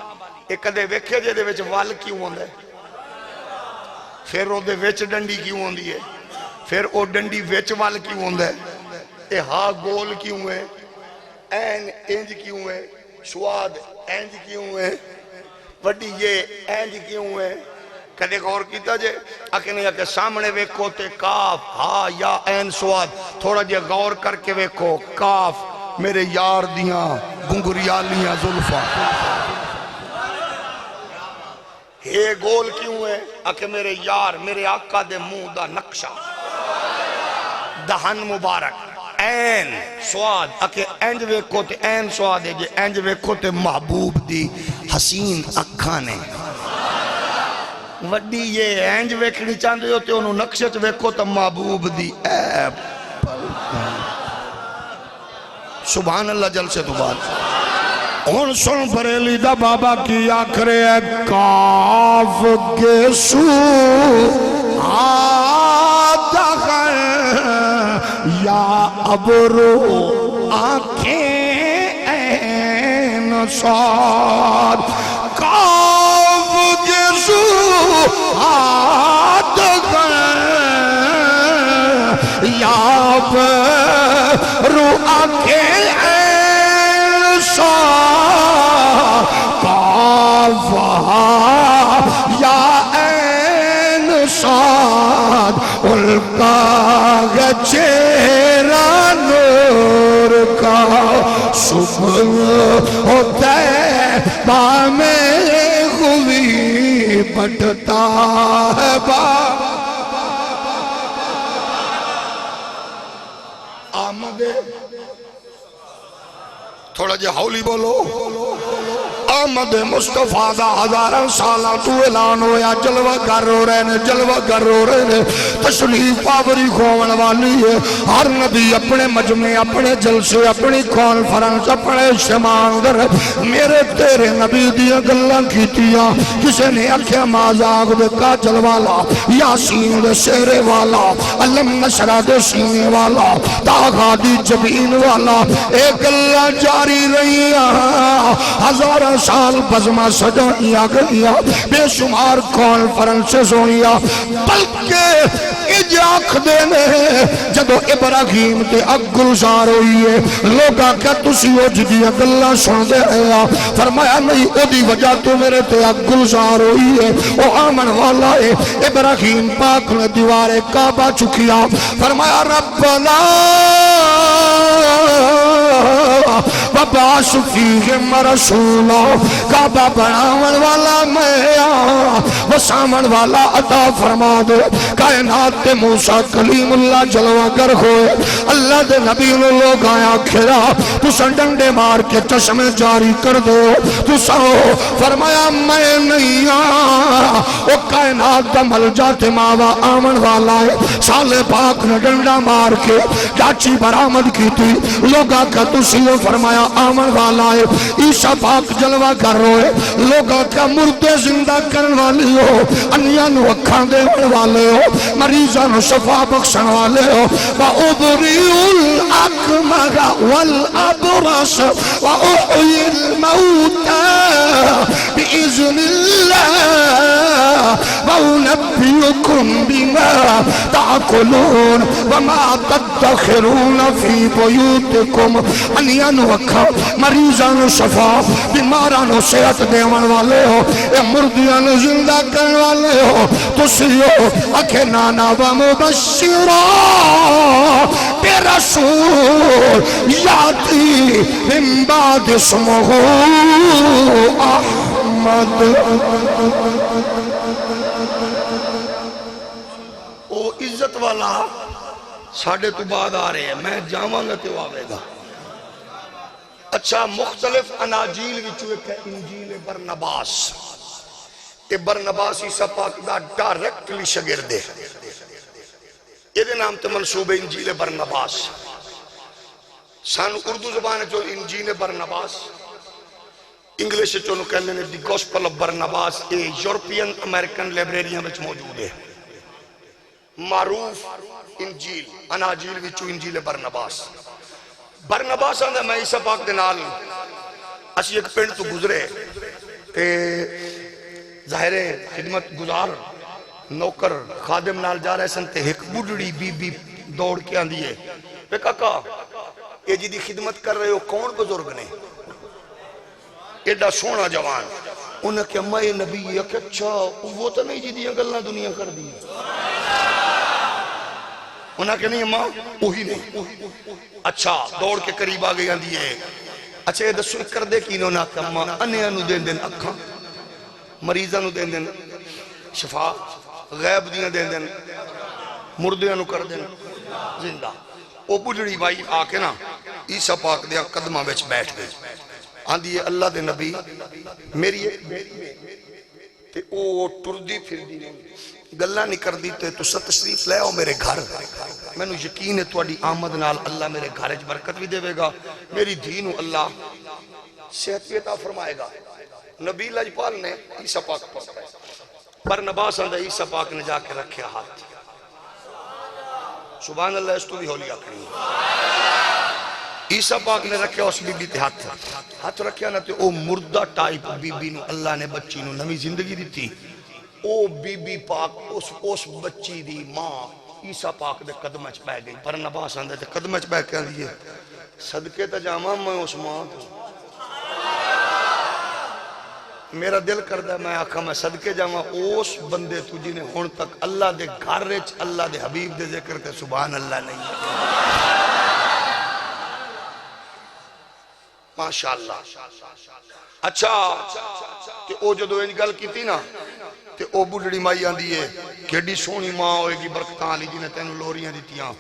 ایک کدے ویکھے جے دے وچ وال کیوں ہوندے، پھر او دے وچ ڈنڈی کیوں ہوندی ہے، پھر او ڈنڈی وچ وال کیوں ہوندے، اے ہا گول کیوں ہے، این انج کیوں ہے، سواد انج کیوں ہے، وڈی یہ انج کیوں ہے. کدے غور کیتا جے اکنے یا کہ سامنے ویکھو تے کاف ہا یا این سواد. تھوڑا جے غور کر کے ویکھو کاف میرے یار دیاں گنگریالیاں زلفاں. یہ گول کیوں ہے کہ میرے یار میرے آقا دے منہ دا نقشہ دہن مبارک. این سواد اکے اینج ویکھو تے این سواد ہے جے اینج ویکھو تے محبوب دی حسین اکھاں نے. وڈی یہ اینج ویکھنی چاہندے ہو تے انہوں نقشے چ ویکھو تے محبوب دی ایپل. سبحان اللہ جلسے تو بعد ہن سن بریلی دا بابا کی آکھرے ہے کاف کے سو آدھا یا ابرو آنکھیں این صاد کاف کے سو آدھا یا ابرو آنکھیں این صاد کافہا یا این صاد الکا ہے چہرہ نور کا صبح ہوتا ہے میں خوبی بٹھتا ہے آمد تھوڑا جا حولی بولو آمد مصطفیٰ دا ہزارہ سالہ تو اعلان ہویا جلوہ گر ہو رہے نے تشریف آوری کھوان والی ہے ہر نبی اپنے مجمع اپنے جلسے اپنی کانفرنس اپنے اجتماع اندر میرے تیرے نبی دیا گلاں کیتیاں کسے نے اکھیں مازاغ دے کاجل والا یاسین دے سیرے والا علم نشرہ دے سینے والا تاغا دی جبین والا ایک گلاں جاری رہی ہزارہ سال بزمہ سجائیاں گئیاں بے شمار کانفرنسز ہوئیاں بلکہ اجاک دینے جدو ابراہیم تے گلزار ہوئی ہے لوگاں کیا تسی ہو جدیاں گلہ سن دے رہا فرمایا نہیں او دی وجہ تو میرے تے گلزار ہوئی ہے او آمن والا ہے ابراہیم پاک نے دیوارے کعبہ چکیا فرمایا ربنا وبعث فیہم رسولا کعبہ بناون والا میں وسامن والا عطا فرما دے کائنات تے موسیٰ کلیم اللہ جلوہ گر ہوئے اللہ دے نبی نے لوگ آیا کھرا تو سنڈنڈے مار کے چشمے جاری کر دو تو سو فرمایا میں نہیں او کائنات دا مل جاتے ماوا آمن والا ہے سالے پاک نے ڈنڈا مار کے چاچی برآمد کی تھی لوگا کا تو سیو فرمایا آمن والا ہے عیسیٰ پاک جلوہ کر روئے لوگا کا مردے زندہ کرن والی ہو انیاں نو اکھاں دے والے ہو مریضاں نو شفا بخشن والے ہو وَأُبْرِئُ الْأَكْمَحَ وَالْأَبْرَصَ وَأُحْيِي الْمَوْتَى بِإِذْنِ اللَّهِ وَأُنَبِّئُكُم بِمَا تَأْكُلُونَ وَمَا تَدَّخِرُونَ فِي بُيُوتِكُمْ انیاں نو اکھاں مریضاں نو شفا بیماراں نو صحت دیون والے ہو اے مردیاں نو زندہ کرن والے ہو تسیو اکھے نانا و مبشرا برسول یاتی من بعد اسمہ احمد او عزت والا ساڑھے تو بعد آ رہے ہیں میں جاواں گا تے آوے گا اچھا مختلف اناجیل وچوں ایک ہے انجیل برنباس یہ برنباس عیسیٰ پاک دا ڈائریکٹلی شاگرد ہے یہ نام تے منصوب ہے انجیل برنباس سانو اردو زبان جو انجیل برنباس انگلیش چونو کہنے نے دی گوسپل آف برنباس یہ یورپین امریکن لائبریریاں وچ موجود ہے معروف انجیل اناجیل وچوں انجیل برنباس برنباس آندھا میں عیسیٰ پاک دے نال اسی ایک پنڈ تو گزرے تے ظاہر خدمت گزار نوکر خادم نال جا رہے سن تے ایک بڑھڑی بی بی دوڑ کے آندھی ہے پہ کاکا یہ جی دی خدمت کر رہے ہو کون بزرگ نے ایڈا سونا جوان انہیں کہ اممہ یہ نبی ہے کہ اچھا وہ تو نہیں جی دیا گلنا دنیا کر دی انہیں کہ نہیں اممہ وہی نہیں اچھا دوڑ کے قریب آگئی آندھی ہے اچھا یہ دسو کر دے کی انہوں نے کہ اممہ انہیاں نو دین دین اکھاں مریضاں نو دین دین شفا غیب دیاں دین دین مردیاں نو کر دین زندہ وہ بجڑی بائی آکے نا عیسیٰ پاک دیا قدمہ بیچ بیٹھ گئی آندھی ہے اللہ دے نبی میری ایک بیٹی میں تے او ٹردی پھر دی گلہ نہیں کر دی تے تو ست تشریف لے آؤ میرے گھر میں نو یقین ہے تو اڈی آمد نال اللہ میرے گھر برکت بھی دے گا میری دینو اللہ صحت بھی عطا فرمائے گا. نبی لجپال نے عیسیٰ پاک پر برنباس اندر عیسیٰ پاک نے جا کے رکھے ہاتھ. سبحان اللہ. اس تو بھی ہولی آکھنی. عیسیٰ پاک نے رکھے اس بی بی تے ہاتھ رکھیا نا تے او مردہ ٹائپ بی بی نو اللہ نے بچی نو نوی زندگی دیتی. او بی بی پاک اس بچی دی ماں عیسیٰ پاک دے قدمہ چ پہ گئی. برنباس اندر تے قدمہ چ پہ کہہ دیئے صدقے تا جامع میں اس ماں تو میرا دل کردہ میں آکھا میں صدقے جامع اس بندے تجھی نے ہون تک اللہ دے گھر رچ اللہ دے حبیب دے ذکر تے سبحان اللہ نہیں. ماشاءاللہ. اچھا تے او جدو انج گل کیتی نا تے او بڑھڑی مائی آندی ہے کیڑی سونی ماں ہوئے گی برکتاں علی جی نے تینوں لوریاں دیتیاں.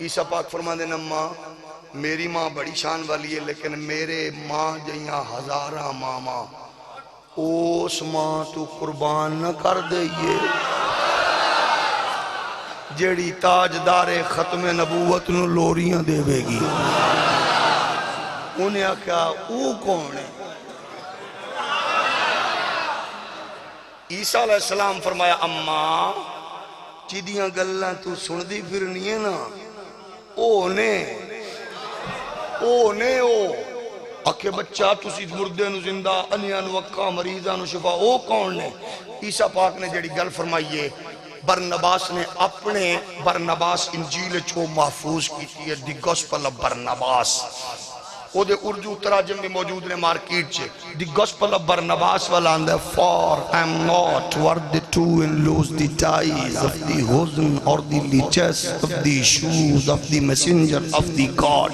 عیسیٰ پاک فرما دینا ماں میری ماں بڑی شان والی ہے لیکن میرے ماں جیاں ہزارہ ماما اس ماں تو قربان نہ کر دئیے جیڑی تاجدار ختم نبوت نو لوریاں دے بے گی. انہیں آکھا او کون ہے؟ عیسیٰ علیہ السلام فرمایا اماں چیدیاں گلہ تو سن دی پھرنی ہے نا او اکھے بچہ تسی مردے نو زندہ انیاں نو وقع مریضاں نو شفا او کون نے؟ عیسیٰ پاک نے جڑی گل فرمائیے برنباس نے اپنے برنباس انجیل چھو محفوظ کی ہے دی گوسپل آف برنباس. او دے اردو تراجم بھی موجود نے مارکیٹ چھے. دی گوسپل آف برنباس والا اندے for I am not worthy to lose the ties of the hosen or the leeches of the shoes of the messenger of the God.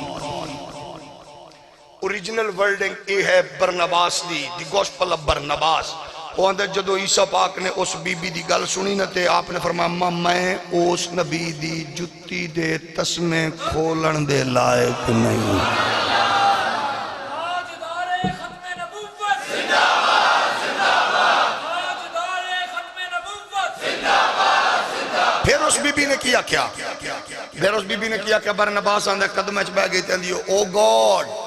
Original wording اے ہے Barnabas the Gospel of Barnabas. وہ اندر جدو عیسیٰ پاک نے اس be be the گل سنی نہ تے آپ نے فرمایا میں اس نبی دی جتی دے تسمے کھولن دے لائق نہیں. پھر اس بی بی نے کیا کیا برنباس آندھا قدمہ چ بہ گئی تھی O God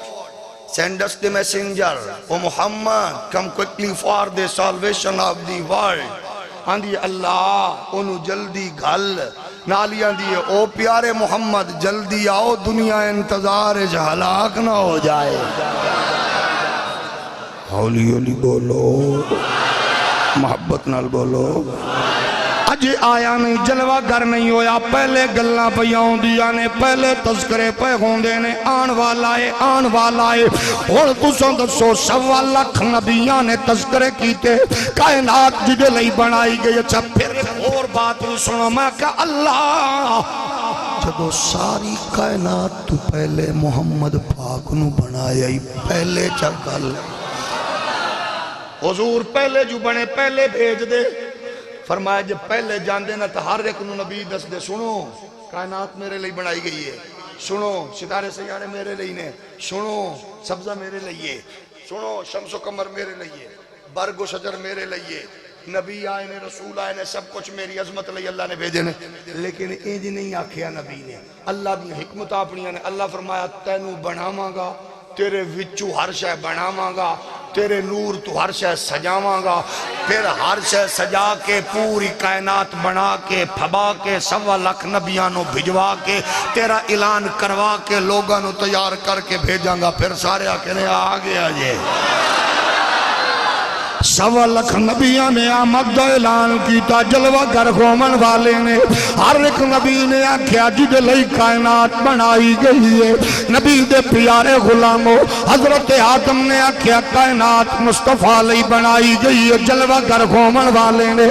send us the messenger O Muhammad come quickly for the salvation of the world. آندھی اللہ انہوں جلدی گھل نالی آندھی او پیارے محمد جلدی آؤ دنیا انتظار ہلاک نہ ہو جائے. ہولی ہولی بولو محبت نال بولو. اج آیا نہیں جلوہ گر نہیں ہویا پہلے گلنا پیاؤں دیا نے پہلے تذکرے پہ ہوندے نے آن والا ہے اور تسوں دسو 1.25 لاکھ نبیاں نے تذکرے کیتے کائنات جدے لئی بنائی گئی. اچھا پھر اور بات سنو میں کہ اللہ جدو ساری کائنات تو پہلے محمد پاک نو بنایا ہی پہلے چکل حضور پہلے جو بنے پہلے بھیج دے. فرمایا جب پہلے جان دینا تو ہر ایک نبی دس دے سنو کائنات میرے لئی بنائی گئی ہے. سنو ستارے سیارے میرے لئی نے. سنو سبزہ میرے لئیے. سنو شمس و قمر میرے لئیے. برگ و شجر میرے لئیے. نبی آئے نے رسول آئے نے سب کچھ میری عظمت لئی اللہ نے بھیجے نے. لیکن اینج نہیں آکھیا نبی نے اللہ دی حکمت اپنیاں نے. اللہ فرمایا تینوں بناواں گا تیرے وچو ہر شے بناواں گا تیرے نور تو ہر شے سجاواں گا. پھر ہر شے سجا کے پوری کائنات بنا کے پھبا کے 1.25 لاکھ نبیانوں بھجوا کے تیرا اعلان کروا کے لوگانوں تیار کر کے بھیجاں گا. پھر سارے آکے آ گیا جے 1.25 لاکھ نبیوں نے آمد دا اعلان کیتا. جلوہ گر قومن والے نے ہر ایک نبی نے آکھیا جدے لئی کائنات بنائی گئی ہے. نبی دے پیارے غلاموں حضرت آدم نے آکھیا کائنات مصطفیٰ لئی بنائی گئی ہے. جلوہ گر قومن والے نے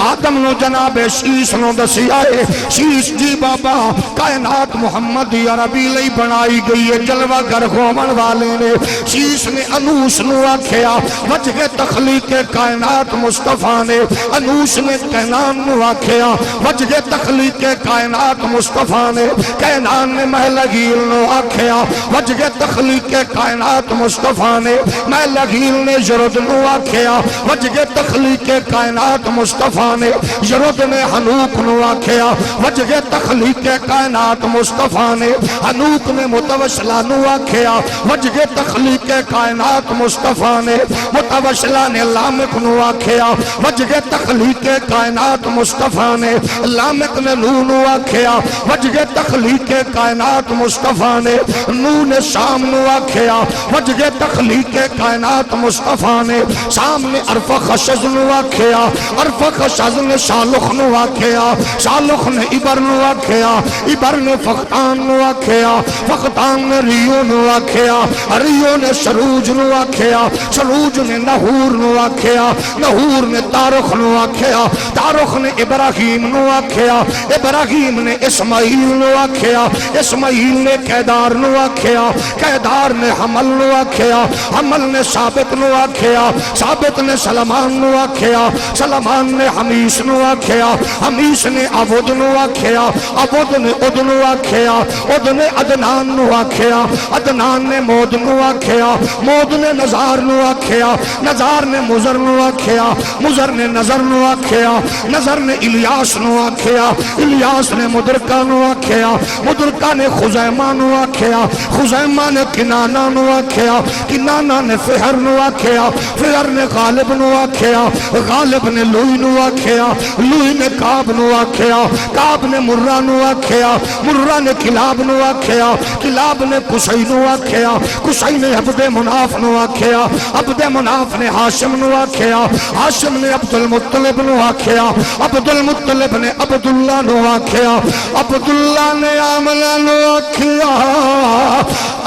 آدم نو جناب شیش نو دسی آئے شیش جی بابا کائنات محمد عربی لئی بنائی گئی ہے. جلوہ گر قومن والے نے شیش نے انوس نو آکھیا وجہ تخلیق تخلیق کائنات مصطفیٰ نے انوش نے کینان نو آکھیا وجہ تخلیق کائنات مصطفیٰ نے کینان نے محلگیل نو آکھیا وجہ تخلیق کائنات مصطفیٰ نے محلگیل نے جرد نو آکھیا وجہ تخلیق کائنات مصطفیٰ نے جرد نے حنوک نو آکھیا وجہ تخلیق کائنات مصطفیٰ نے حنوک نے متوسلہ نو آکھیا وجہ تخلیق کائنات مصطفیٰ نے متوسلہ نے لامک نو آکھیا وجہ تخلیق کائنات مصطفیٰ نے لامک نے نو آکھیا وجہ تخلیق کائنات مصطفیٰ نے نون شام نو آکھیا وجہ تخلیق کائنات مصطفیٰ نے شام نے عرف خشز نو آکھیا عرف خشز نے شالخ نو آکھیا شالخ نے عبر نو آکھیا عبر نے فختان نو آکھیا فختان نے ریو نو آکھیا ریو نے شروج نو آکھیا شروج نے نحور نو آکھیا نحور نے تارخ نو آکھیا تارخ نے ابراہیم نو آکھیا ابراہیم نے اسماعیل نو آکھیا اسماعیل نے قیدار نو آکھیا قیدار نے حمل نو آکھیا حمل نے ثابت نو آکھیا ثابت نے سلمان نو آکھیا سلمان نے حمیس نو آکھیا حمیس نے عبد نو آکھیا عبد نے اد نو آکھیا اد نے عدنان نو آکھیا عدنان نے مود نو آکھیا مود نے نظار نو آکھیا نظار نے مزر نو آکھیا مزر نے نظر نو آکھیا نظر نے الیاس نو آکھیا الیاس نے مدرکہ نو آکھیا مدرکہ نے خزیمہ نو آکھیا خزیمہ نے کنانہ نو آکھیا کنانہ نے فہر نو آکھیا فہر نے غالب نو آکھیا غالب نے لوئی نو آکھیا لوئی نے کعب نو آکھیا کعب نے مرہ نو آکھیا مرہ نے کلاب نو آکھیا کلاب نے قصی نو آکھیا قصی نے عبد مناف نو آکھیا عبد مناف نے ہاشم نو آکھیا ہاشم نے عبد المطلب نو آکھیا عبد المطلب نے عبداللہ نو آکھیا عبداللہ نے آمنہ نو آکھیا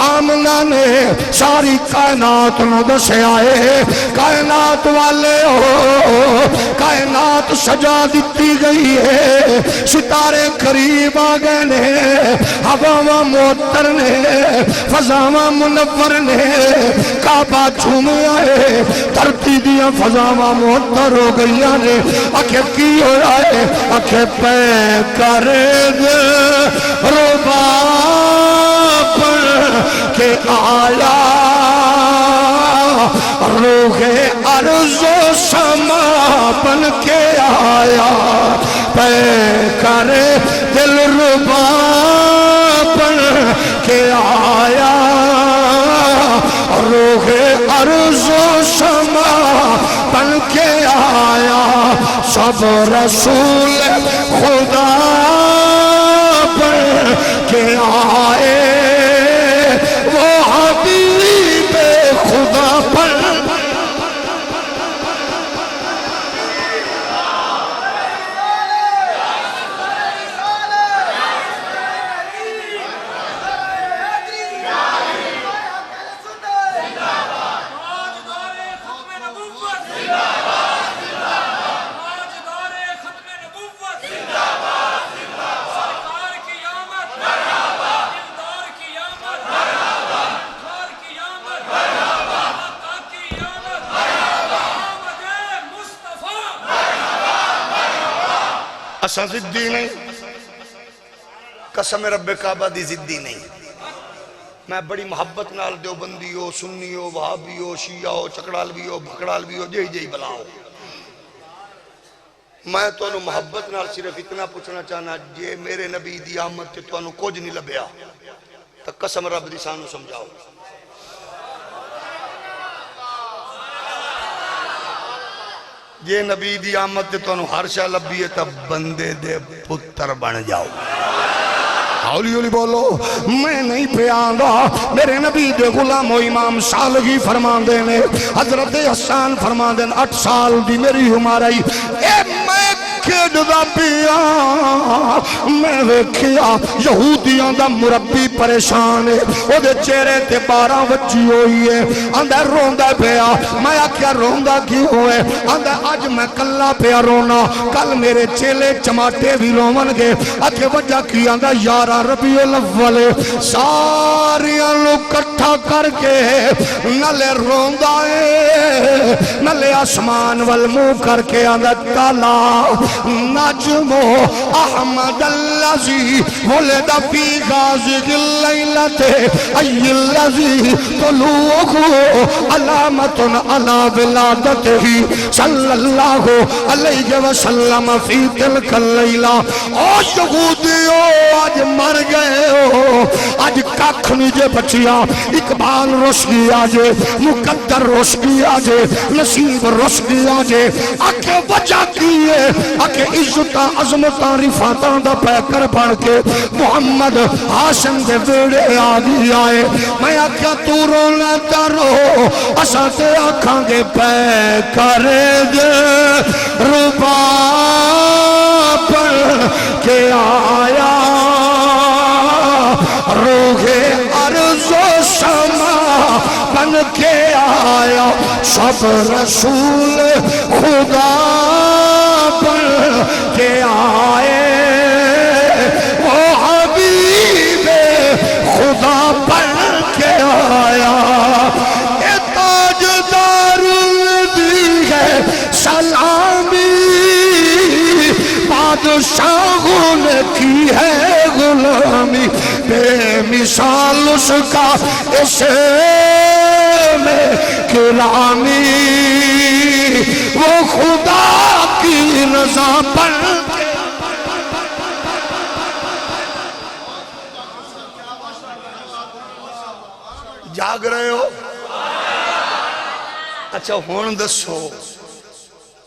آمنہ نے ساری کائنات نو دسے آئے کائنات والے ہو کائنات سجا دیتی گئی ہے ستارے قریب آگئے نے ہوا معطر نے فضاواں منور نے کعبہ جھوم آئے دھرتی دیا فضاواں معطر ہو گئی نے اکھے کی ہو آئے اکھے پہ کرے دے ربا پر کے آیا روح عرض و سما بن کے آیا پہ کرے دل ربا بن کے آیا روح عرض و سما بن کے آیا سب رسول خدا بن کے آئے وہ حبیب خدا پر اساں زدی نہیں قسم رب کعبہ دی زدی نہیں میں بڑی محبت نال دیوبندی ہو سنی ہو وہابی ہو شیعہ ہو چکڑالوی ہو بھکڑالوی ہو جئی بلاؤ میں تو انہوں محبت نال صرف اتنا پوچھنا چاہنا جے میرے نبی دی آمد تے تو انہوں کچھ نہیں لبیا تو قسم رب دی سانو سمجھاؤ جے نبی دی آمد تے تو انہوں ہر شاہ لبی ہے تب بندے دے پتر بن جاؤ ہولی ہولی بولو میں نہیں پیاندا میرے نبی دے غلام و امام صالحی فرمان دینے حضرت حسان فرمان دینے 8 سال دی میری عمر آئی اے میں کھیڈ دا پیا میں ویکھیا یہودیاں دا مربی پریشان ہے او دے چہرے تے 12 وجی ہوئی ہے آندا روندا پیا میں آکھیا روندا کیوں ہوئے آندا اج میں کلا پیا رونا کل میرے چیلے چماٹے بھی رون گے آکھے وجہ کی آندا 11 ربیع الاول ساریاں لو کٹھا کر کے نلے روندا ہے نلے آسمان والمو کر کے آندا تالا نجمو احمد اللذی ولد فی غازق اللیلت ای اللذی طلوعہ علامت علی ولادتہی صلی اللہ علیہ وسلم فی تلک اللیلہ او یہودیو آج مر گئے ہو آج ککھ نیجے بچیا اقبال رش گیا جے مقدر رش گیا جے نصیب رش گیا جے آکے وجہ کیے آکے عزتہ عظمتہ رفاتہ دا پیکر بڑھ کے محمد ہاشم دے ویڑے آگی آئے میں آکھا تو رونا تارو اسا تے آکھاں گے پیکر دے ربا پر کے آیا روح عرض و سما بن کے آیا سب رسول خدا بن کے آئے وہ حبیب خدا بن کے آیا اے تاجدار دی ہے سلامی بادشاہوں نے کی ہے غلامی بے مثال اس کا اسم کرامی وہ خدا کی رضا پر جاگ رہے ہو اچھا ہون دسو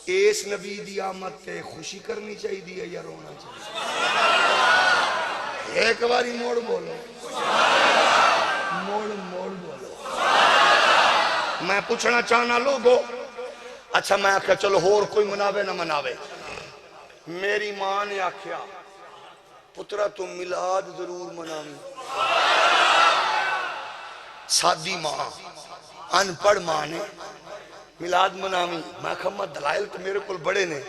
اس نبی دی آمد تے خوشی کرنی چاہی دی ہے یا رونا چاہی ایک باری موڑ بولو موڑ بولو میں پوچھنا چاہنا لوگو اچھا میں آکھا چلو ہور کوئی مناوے نہ مناوے میری ماں نے آکھیا پترہ تم میلاد ضرور مناوی سادی ماں ان پڑھ ماں نے میلاد مناوی میں کہا دلائل تو میرے کل بڑے نے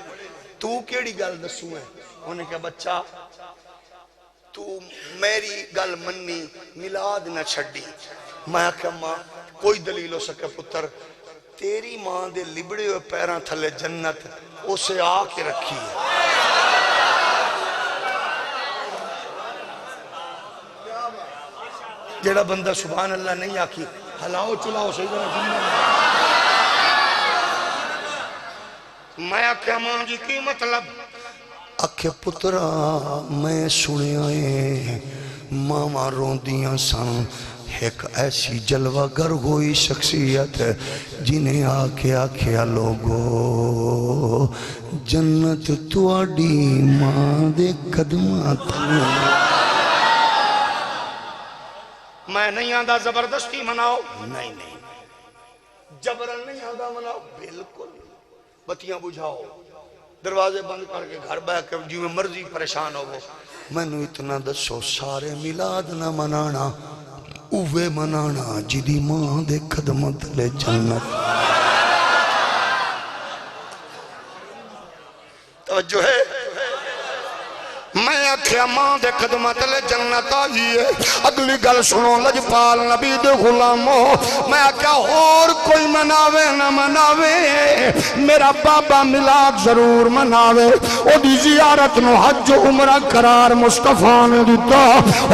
تو کیڑی گل دسوں ہے انہیں کہا بچہ تو میری گل منی میلاد نہ چھڑی میں کہا ماں کوئی دلیل ہو سکے پتر تیری ماں دے لبڑے ہوئے پیران تھلے جنت اسے آ کے رکھی ہے جڑا بندہ سبحان اللہ نہیں آکھی ہلاؤ چلاؤ سیدنا جنت میں آکھیا ماں جی کی مطلب آکھے پترا میں سنے آئے ماما روندیاں سان ایک ایسی جلوہ گر ہوئی شخصیت جنہیں آکے آکھیا لوگو جنت تواڈی ماں دے قدماں تھے میں نہیں آندہ زبردستی مناؤ نہیں جبرن نہیں آندہ مناؤ بالکل بتیاں بجھاؤ دروازے بند کر کے گھر بہ کے جو میں مرضی پریشان ہو وہ میں نے اتنا دسو سارے میلاد نہ منانا اوے منانا جدی ماں دے خدمت لے جنت توجہ ہے میں آکھیا ماں دے خدمت لے جنت آئی ہے اگلی گل سنو لجپال نبی دے غلامو میں آکھیا اور کوئی مناوے نہ مناوے میرا بابا میلاد ضرور مناوے او دی زیارت نو حج عمرہ قرار مصطفیٰ نے دیتا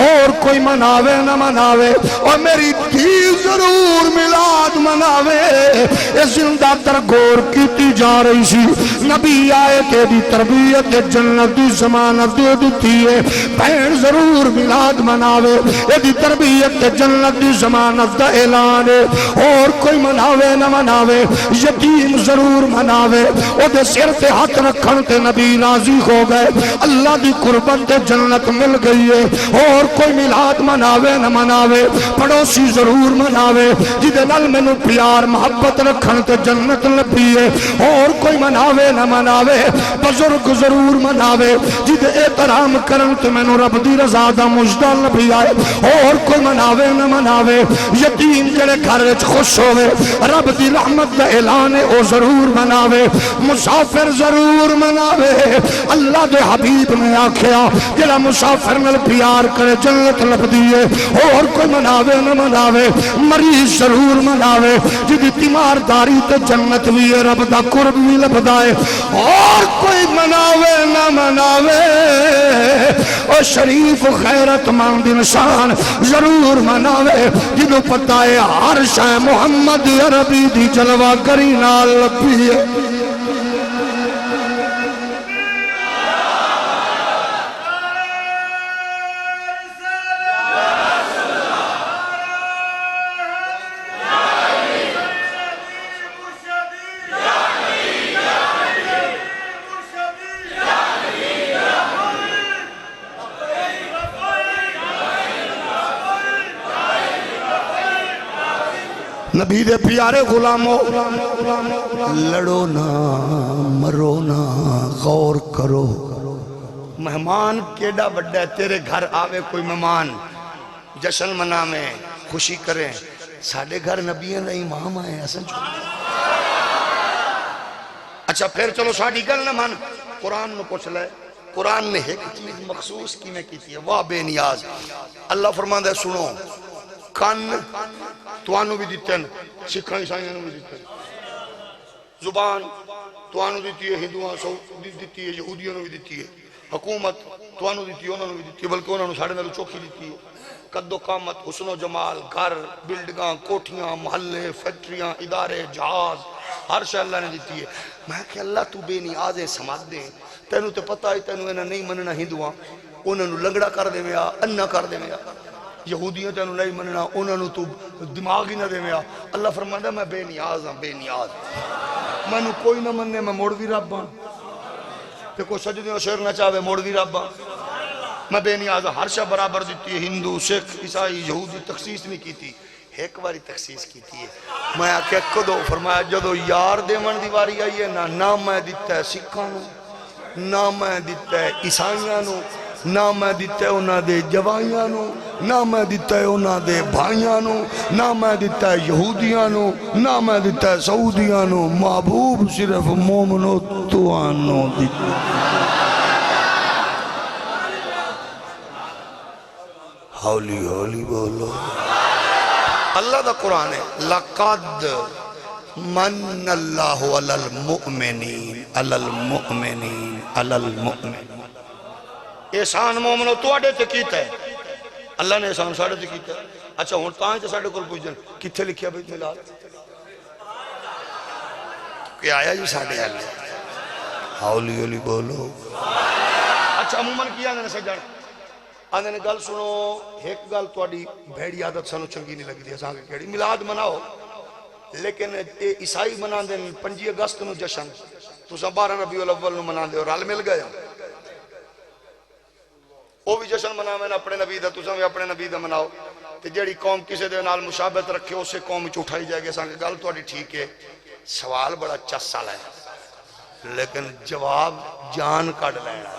اور کوئی مناوے نہ مناوے اور میری دھی ضرور میلاد مناوے اے زندہ ترگور کیتی جا رہی سی نبی آئے تیری تربیت جنت دی ضمانت دے دیتی ہے بہن ضرور میلاد مناوے ایدی تربیت جنت دی ضمانت دا اعلان ہے اور کوئی مناوے نہ مناوے یتیم ضرور مناوے او دے سر تے ہاتھ رکھن تے نبی راضی ہو گئے اللہ دی قربت تے جنت مل گئی ہے اور کوئی میلاد مناوے نہ مناوے پڑوسی ضرور مناوے جدے نال میں نو پیار محبت رکھن تے جنت لبھی ہے اور کوئی مناوے نہ مناوے بزرگ ضرور مناوے جدے احترام کرن تے میں نو رب دی رضا دا مجدہ لبھی آئے اور کوئی مناوے نہ مناوے یتیم جڑے گھر وچ خوش ہوئے رب دی رحمت دا اعلان ہے او ضرور مناوے مسافر ضرور مناوے اللہ دے حبیب نے آکھیا جڑا مسافر نال پیار کرے جنت لبھی ہے اور کوئی مناوے نہ مناوے مریض ضرور مناوے جدی تیمارداری تے جنت بھی ہے رب دا قرب بھی لبدا ہے اور کوئی مناوے نہ مناوے اور شریف غیرت مند انسان ضرور مناوے جنہوں پتہ ہے ہر شے محمد عربی دی جلوہ کری نال لبھی ہے نبی دے پیارے غلاموں لڑو نہ مرو نہ غور کرو مہمان کیڑا بڑا ہے تیرے گھر آوے کوئی مہمان جشن منامیں خوشی کریں ساڑھے گھر نبی نے امام آئے حسن چھوڑ اچھا پھر چلو ساڑھی گل نہ مان قرآن نے پوچھ لے قرآن نے ایک چیز مخصوص کی میں کیتی ہے واہ بے نیاز اللہ فرماندہ ہے سنو کان توانو بھی دیتے ہیں سکھاں عیسائیوں بھی دیتے ہیں زبان توانو دیتی ہے ہندوان سعودی دیتی ہے یہودیوں بھی دیتی ہے حکومت توانو دیتی ہے انہوں بھی دیتی ہے بلکہ انہوں نے ساڑھے نالو چوکی دیتی ہے قد و قامت حسن و جمال گھر بلڈگاں کوٹھیاں محلے فیکٹریاں ادارے جہاز ہر شے اللہ نے دیتی ہے میں کہ اللہ تو بے نیازیں سمجھ دے تینوں تے پتہ ہے تینوں انہوں نہیں مننا ہندوان انہوں نے لنگڑا کر دے میں انہ کر دے میں یہودیوں تینوں نہیں مننا انہوں نے تو دماغ ہی نہ دے میں اللہ فرماتا میں بے نیاز ہوں بے نیاز میں نے کوئی نہ مننے میں موڑ بھی رب ہوں پھر کوئی سجدیوں شعر نہ چاہے موڑ بھی رب ہوں میں بے نیاز ہوں ہر شاہ برابر دیتی ہے ہندو سکھ عیسائی یہودی تخصیص نہیں کی تھی ایک باری تخصیص کی تھی میں آکے کدو فرمایا جدو یار دے من دیواری آئی ہے نہ میں دیتا ہے سکھانوں نہ میں دیتا ہے عیسائیانوں نہ میں دیتا ہے انہاں دے جوائیانوں نہ میں دیتا ہے انہاں دے بھائیانوں نہ میں دیتا ہے یہودیانوں نہ میں دیتا ہے سعودیانوں محبوب صرف مومنوں توانوں دیتا ہولی ہولی بولو اللہ دا قرآن ہے لَقَدْ مَنَّ اللَّهُ عَلَى الْمُؤْمِنِينَ عَلَى الْمُؤْمِنِينَ عَلَى الْمُؤْمِنِينَ احسان مومنو تو آڑے تے کیتا ہے اللہ نے احسان ساڑے تے کیتا ہے اچھا ہون تاں چا ساڑے کل پوچھ جن کتھے لکھیا بیت ملاد کہ آیا جی ساڑے اللہ حولی علی بولو اچھا عموماً کیا آنے سے جان آنے نے گل سنو ایک گل تو آڑی بھیڑی عادت سانو چنگی نہیں لگی دی اساں کے کیڑی ملاد مناؤ لیکن عیسائی منا دیں 5 اگست نو جشن تو سا 12 ربیع الاول نو منا دے اور حال مل گیا وہ بھی جشن مناویں اپنے نبی دا تساں بھی اپنے نبی دا مناؤ تے جیڑی قوم کسے دے نال مشابہت رکھے اسے قوم وچ اٹھائی جائے گی اساں کہ گل تہاڈی ٹھیک ہے سوال بڑا چس والا ہے لیکن جواب جان کڈ لینا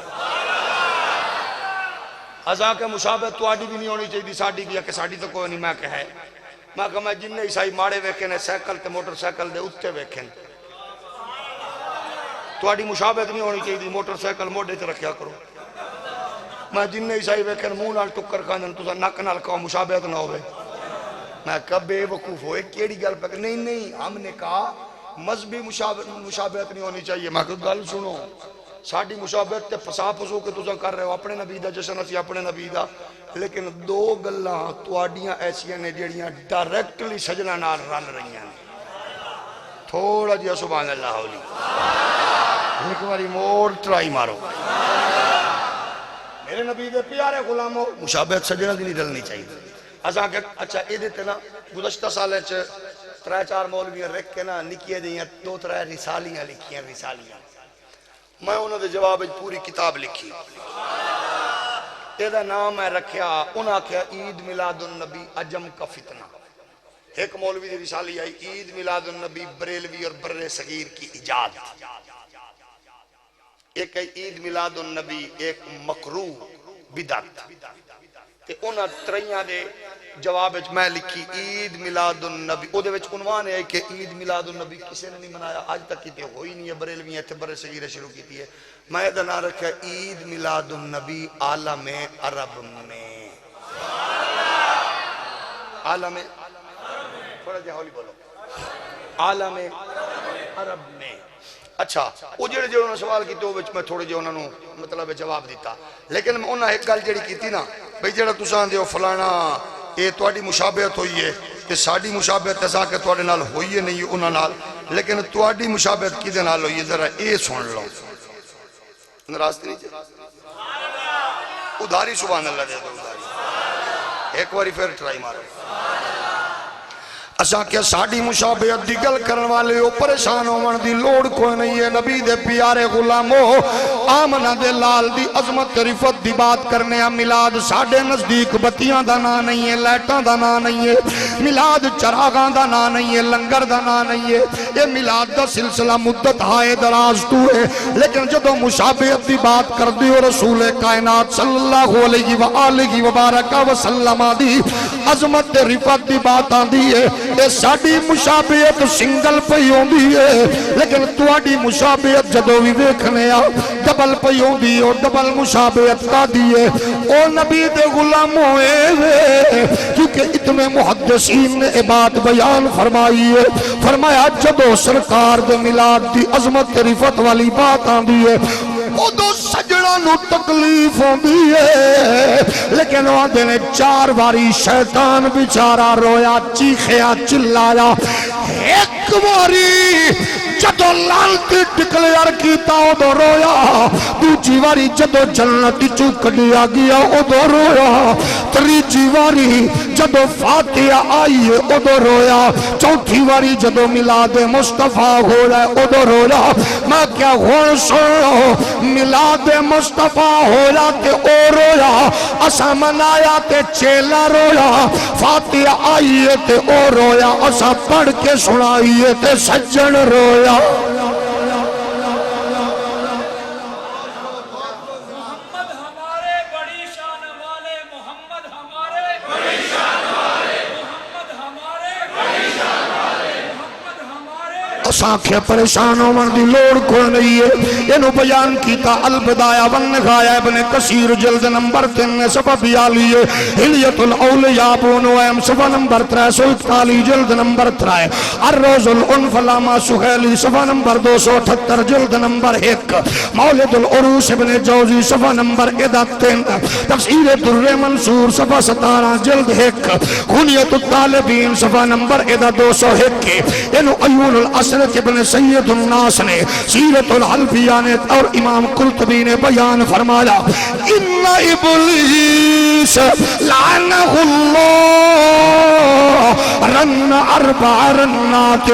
اساں کہ مشابہت تہاڈی بھی نہیں ہونی چاہیے ساڈی بھی ہے کہ ساڈی تو کوئی نہیں میں کہ ہے میں کہ میں جن عیسائی ماڑے ویکھے نے سائیکل تے موٹر سائیکل دے اوتے ویکھے تہاڈی مشابہت نہیں ہونی چاہیے موٹر سائیکل موڈے تے رکھیا کرو میں جن عیسائی ویکھن منہ نال ٹکر کھاندن تساں نک نال کہو مشابہت نہ ہوے میں کہا بے وقوف ہوئے کیڑی گل پہ نہیں ہم نے کہا مذہبی مشابہت نہیں ہونی چاہیے میں کہا گل سنو ساڑی مشابہت تے پسا پسو کے تساں کر رہے ہو اپنے نبی دا جشن اسی اپنے نبی دا لیکن 2 گلاں تواڈیاں ایسیاں نے جڑیاں ڈائریکٹلی سجنا نال رل رہی ہیں تھوڑا جہا سبحان اللہ ہولی ایک باری مور ٹرائی مارو میرے نبی دے پیارے غلاموں مشابہت سجنہ دی نہیں رلنی چاہیے اساں کہ اچھا اے دیتے نا گزشتہ سالے چ 3-4 مولویاں رکھ کے نا نکیے دیاں 2-3 رسالیاں لکھیاں رسالیاں میں انہوں دے جواب پوری کتاب لکھی یہ نام ہے رکھیا انہاں کیا عید میلاد النبی عجم کا فتنہ ایک مولوی دی رسالی آئی عید میلاد النبی بریلوی اور بر صغیر کی ایجاد ایک ہے عید میلاد النبی ایک مکروہ بدعت تے انہاں تریاں دے جواب میں لکھی عید میلاد النبی او دے وچ عنوان ہے کہ عید میلاد النبی کسی نے نہیں منایا آج تک کیتے ہوئی نہیں ہے بریلوی ایتھے بر صغیر شروع کیتی ہے میں دا نام رکھا عید میلاد النبی عالم عرب میں عالم تھوڑا جہا ہولی بولو عالم عرب میں اچھا وہ جڑے انہوں نے سوال کیتے ہوئے میں تھوڑے جو انہوں نے مطلب جواب دیتا لیکن میں انہوں نے ایک گل جڑی کی تھی نا بھئی جڑا تساں دیو فلانا یہ تواڈی مشابہت ہوئی ہے کہ ساڈی مشابہت ایسا کہ تواڈے نال ہوئی ہے نہیں انہاں نال لیکن تواڈی مشابہت کدے نال ہوئی ہے ذرا اے سن لو ناراض نہیں ادھاری سبحان اللہ دے دو ادھاری ایک باری پھر ٹرائی مارو اساں کیا ساڑی مشابہت دی گل کرن والے او پریشان ہوون دی لوڑ کوئی نہیں ہے نبی دے پیارے غلاموں آمنہ دے لال دی عظمت رفت دی بات کرنے ہیں میلاد ساڑے نزدیک بتیاں دا نا نہیں ہے لیٹاں دا نا نہیں ہے میلاد چراغاں دا نا نہیں ہے لنگر دا نا نہیں ہے یہ میلاد دا سلسلہ مدت ہائے دراز تو ہے لیکن جدو مشابہت دی بات کر دیو رسول کائنات صلی اللہ علیہ وآلہ وبارکہ وسلم دی عظمت رفت دی بات آن دی ہے یہ ساڑی مشابہت سنگل پئی ہوندی ہے لیکن تواڈی مشابہت جدو بھی دیکھنے آ ڈبل پئی ہوندی اور ڈبل مشابہت کا دیئے او نبی دے غلاموں کیونکہ اتنے محدثین نے بات بیان فرمائی ہے فرمایا جدو سرکار دے میلاد دی عظمت رفت والی بات آن دیئے او دو سجڑا نو تکلیف ہوندی ہے لیکن وہاں دینے 4 باری شیطان بیچارہ رویا چیخیا چلایا ایک باری جدو لانتی ڈکلیئر کیتا او دو رویا دوجی باری جدو جنتی چوک دیا گیا او دو رویا تریجی باری جدو فاتحہ آئی او دو رویا چوتھی باری جدو میلاد مصطفیٰ ہو رہا ہے او دو رویا میں کیا غور سن لو میلاد مصطفیٰ ہو رہا تے او رویا اسا منایا تے چیلا رویا فاتحہ آئی تے او رویا اسا پڑھ کے سنائی تے سجن رویا ساکھے پریشان ہونے دی لوڑ کو نہیں ہے انہوں بیان کیتا البدایہ والنہایہ ابن کثیر جلد نمبر 3 صفحہ 42 حلیت الاولیاء بونو ایم صفحہ نمبر 341 جلد نمبر 3 الروز العنف علامہ سہیلی صفحہ نمبر 278 جلد نمبر 1 مولد العروس ابن جوزی صفحہ نمبر 3 تفسیر در منصور صفحہ 17 جلد 1 خونیت الطالبین صفحہ نمبر 201 انہوں ایون الاسر ابن سید الناس نے سیرت الحلفیہ نے اور امام قرطبی نے بیان فرمایا ان ابلیس لعنہ اللہ رن 4 رنات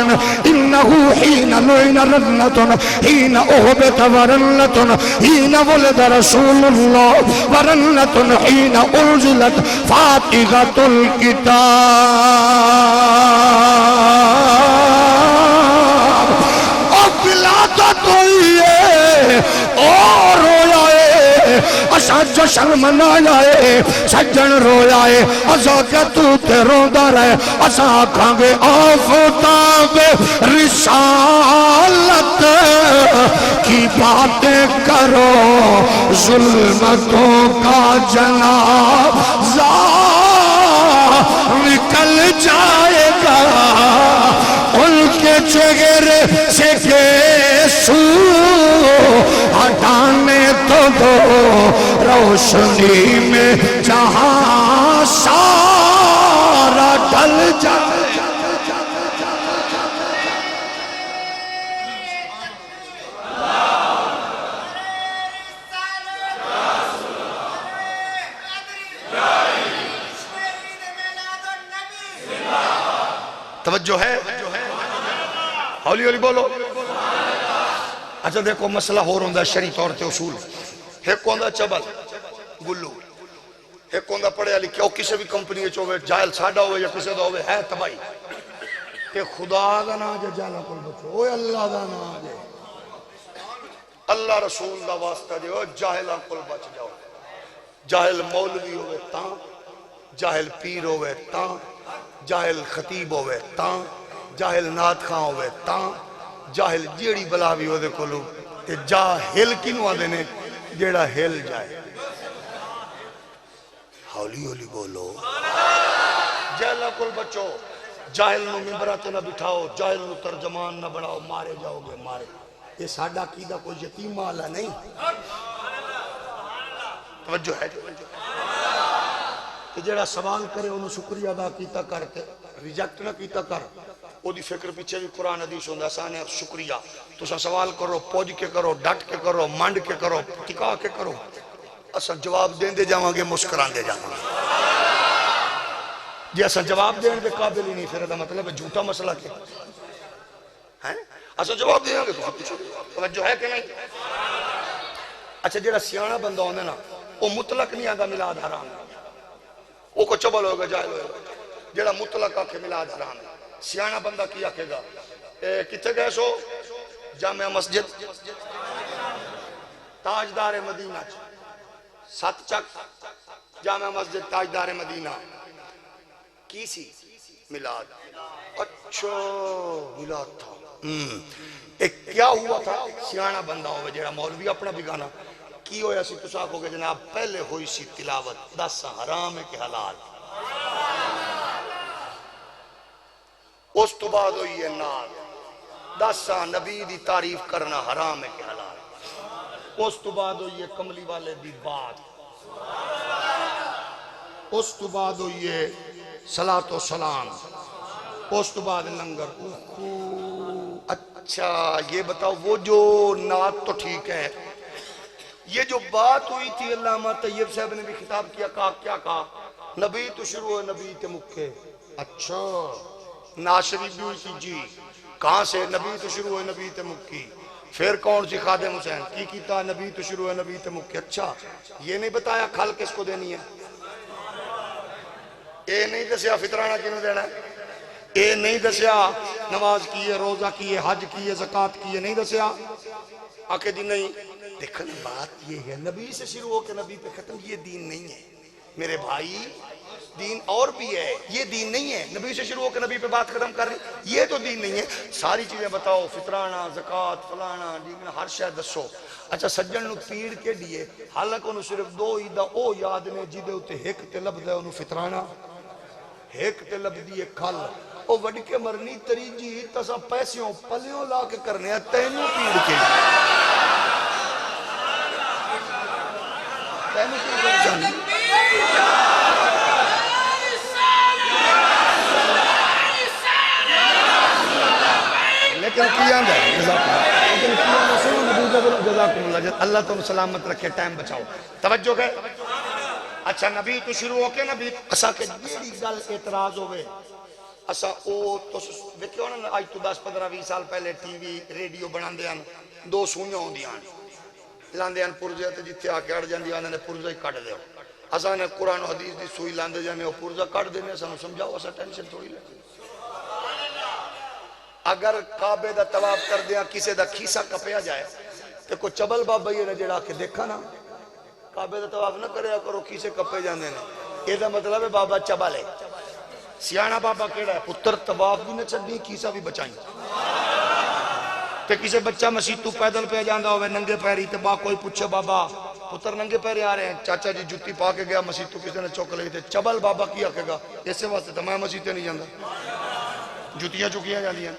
انہو حین لعن رنت حین احبت ورنت حین ولد رسول اللہ ورنت حین انزلت فاتحۃ الکتاب اور رویا ہے اسا جشن منایا ہے سجن رویا ہے اسا کہ تو تے روندا رہے اسا آکھاں گے آفتاب رسالت کی باتیں کرو ظلمتوں کا جنازہ نکل جائے گا ان کے چہرے سے گیسو ہٹانے تو دو روشنی میں جہاں سارا ڈل جائے توجہ ہے؟ ہولی ہولی بولو. اچھا دیکھو مسئلہ ہو رہا ہے شرعی طور تے اصول. ایک ہوندا چبل گلو، ایک ہوندا پڑھیا لکھیا کسی بھی کمپنی وچ ہوے جاہل ساڈا ہوے یا کسی دا ہوے ہے تباہی. کہ خدا دا نام جے جاہلاں کول بچو، اوے اللہ دا نام جے، اللہ رسول دا واسطہ جے، او جاہلاں کول بچ جاؤ. جاہل مولوی ہوے تاں، جاہل پیر ہوے تاں، جاہل خطیب ہوے تاں، جاہل نعت خاں ہوے تاں، جاہل جیڑی بلا بھی ہوے کولو. تے جاہل کینوں آندے نے؟ جیڑا ہل جائے. ہولی ہولی بولو. جاہلاں کول بچو، جاہل نو ممبراں تے نہ بٹھاؤ، جاہل نو ترجمان نہ بناؤ، مارے جاؤ گے مارے. یہ ساڈا عقیدہ کوئی یتیم والا نہیں. توجہ ہے؟ کہ جڑا سوال کرے انہوں شکریہ ادا کیتا کر کے ریجیکٹ نہ کیتا کر. او دی فکر پیچھے بھی قرآن حدیث ہوندا سانے شکریہ. تسا سوال کرو، پوج کے کرو، ڈٹ کے کرو، منڈ کے کرو، ٹکا کے کرو. اسا جواب دین دے جاواں گے، مسکران دے جاواں گے. جی اسا جواب دین دے قابل ہی نہیں، پھر دا مطلب ہے جھوٹا مسئلہ کیا ہے؟ اسا جواب دیں گے تو پوچھو. توجہ ہے کہ نہیں؟ اچھا جڑا سیاںا بندہ ہوندا نا وہ مطلق نہیں آندا میلاد حرام ہے، وہ کو چبل ہوگا جاہل ہوگا. جڑا مطلق آکھے میلاد حرام ہے، سیاںا بندہ کی آکھے گا کتنے گئے سو؟ جامعہ مسجد تاجدار مدینہ 7 چک جامعہ مسجد تاجدار مدینہ کی سی میلاد. اچھا میلاد تھا. ایک کیا ہوا تھا؟ سیاںا بندہ ہوئے جڑا مولوی اپنا بھی گانا کی ہویا سی؟ تسا کو کہ جناب پہلے ہوئی سی تلاوت، دس حرام ہے کہ حلال. اس تو بعد ہوئی ہے نال، دس نبی دی تعریف کرنا حرام ہے کہ حلال. اس تو بعد ہوئی ہے کملی والے دی بات. اس تو بعد ہوئی ہے صلاۃ و سلام. اس تو بعد لنگر. اچھا یہ بتاؤ وہ جو نعت تو ٹھیک ہے، یہ جو بات ہوئی تھی علامہ طیب صاحب نے بھی خطاب کیا، کہا کیا کہا؟ نبی تو شروع ہے نبی تے مکے. اچھا نعت شریف بھی ہوئی تھی جی، کہاں سے؟ نبی تو شروع ہے نبی تے مکی. پھر کون سی؟ خادم حسین کی کیتا؟ نبی تو شروع ہے نبی تے مکے. اچھا یہ نہیں بتایا کھل کس کو دینی ہے؟ اے نہیں دسیا فطرانہ کینوں دینا ہے؟ اے نہیں دسیا نماز کی ہے، روزہ کی ہے، حج کی ہے، زکاة کی ہے، نہیں دسیا؟ آکے جی نہیں. دیکھن بات یہ ہے نبی سے شروع ہو کے نبی پہ ختم، یہ دین نہیں ہے میرے بھائی. دین اور بھی ہے، یہ دین نہیں ہے. نبی سے شروع ہو کے نبی پہ بات ختم کر رہے، یہ تو دین نہیں ہے. ساری چیزیں بتاؤ، فطرانہ، زکاة، فلانا دینا، ہر شے دسو. اچھا سجن نو پیڑ کے دیے، حالانکہ انہوں صرف 2 عیدہ او یاد نے جدے ہوتے ایک تے لب دے انہوں فطرانہ، ایک تے لب دیے کھل. او وڈ کے مرنی تری جی تسا پیسیوں پلیوں لا کے کرنے ہیں تینوں پیڑ کے تینوں پیڑ کے جانی. لیکن کیا ہے جزاکم اللہ تم سلامت رکھے، ٹائم بچاؤ. توجہ ہے. اچھا نبی تو شروع ہو کے نبی اسا کے جیڑی گل اعتراض ہوئے اسا او تو دیکھو نا آج تو 10-15-20 سال پہلے ٹی وی ریڈیو بنا دیا 2 سوئیاں ہوں دیاں لاندے ہیں پرزے تے جتھے آ کے اڑ جاندی آنے نے پرزہ ہی کٹ دے. اسا نے قرآن و حدیث دی سوئی لاندے جانے وہ پرزہ کٹ دینے. اسا سمجھاؤ اسا ٹینشن تھوڑی لگی. اگر کعبے دا طواف کر دیا کسے دا کھیسا کپیا جائے تے کو چبل بابا یہ جڑا کے دیکھا نا کعبے دا طواف نہ کریا کرو کھیسے کپے جاندے نے. یہ دا مطلب ہے بابا چبل ہے. سیانا بابا کیڑا ہے؟ پتر طواف بھی نہ چھڈی کھیسا بھی بچائیں. تے کسے بچہ مسیح تو پیدل پہ جاندہ ہوئے ننگے پیری تے با کوئی پوچھے بابا پتر ننگے پیرے آ رہے ہیں، چاچا جی جوتی پا کے گیا مسیح تو کسے نے چوک لگی تے چبل بابا کیا کہے گا اسے واسطے تو میں مسیح تے نہیں جاندہ، جوتیاں چکیاں جاندی ہیں.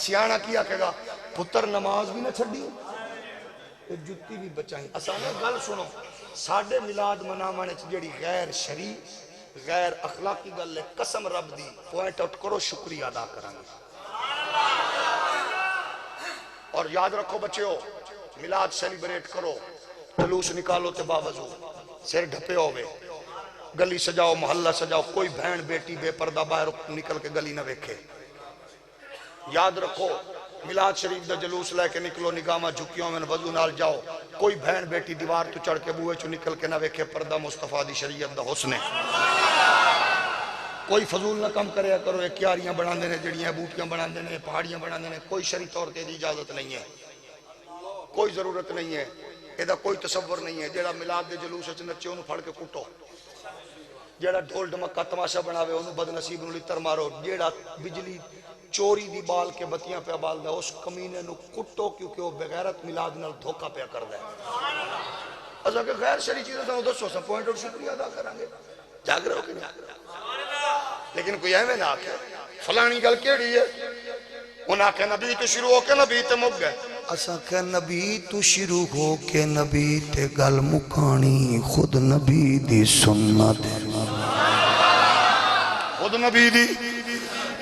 سیانا کیا کہے گا پتر نماز بھی نہ چھڈی تے جوتی بھی بچائیں. اسانے گل سنو، ساڑھے میلاد منامانے جڑی غیر شرعی غیر اخلاقی گل ہے، قسم رب دی پوائنٹ آؤٹ کرو، شکریہ ادا کریں. اور یاد رکھو بچیو، میلاد سیلیبریٹ کرو، جلوس نکالو تے باوضو، سر ڈھپے ہوئے، گلی سجاؤ، محلہ سجاؤ، کوئی بہن بیٹی بے پردہ باہر نکل کے گلی نہ ویکھے. یاد رکھو میلاد شریف دا جلوس لے کے نکلو نگاہاں جھکیوں میں وضو نال جاؤ کوئی بہن بیٹی دیوار تو چڑھ کے بوئے چو نکل کے نہ ویکھے پردہ مصطفیٰ دی شریعت دا حسن ہے کوئی فضول نہ کم کریا کرو ایک کیاریاں بنا دینے جڑیاں بوٹیاں بنا دینے پہاڑیاں بنا دینے کوئی شرعی طور تے دی اجازت نہیں ہے کوئی ضرورت نہیں ہے ایدہ کوئی تصور نہیں ہے جیڑا میلاد دے جلوس اچھ نچے انہوں پھڑ کے کٹو جیڑا ڈھول ڈمکا تماشا بناوے انہوں بد نصیب انہوں لتر مارو جیڑا بجلی چوری دی بال کے بتیاں پہ بال دا اس کمینے نو کٹو کیونکہ وہ بغیرت میلاد نال دھوکہ پہ کر دے ازا کہ غیر شرعی چیزیں تو دوستوں سے پوائنٹ اور شکریہ ادا کرانگے جاگ رہے ہو کہ نہیں لیکن کوئی ایویں نہ آکے فلانی گل کیڑی ہے انہاں کہ نبی تو شروع ہو کے نبی تے مک گئے اساں کہ نبی تو شروع ہو کے نبی تے گل مکانی خود نبی دی سنت خود نبی دی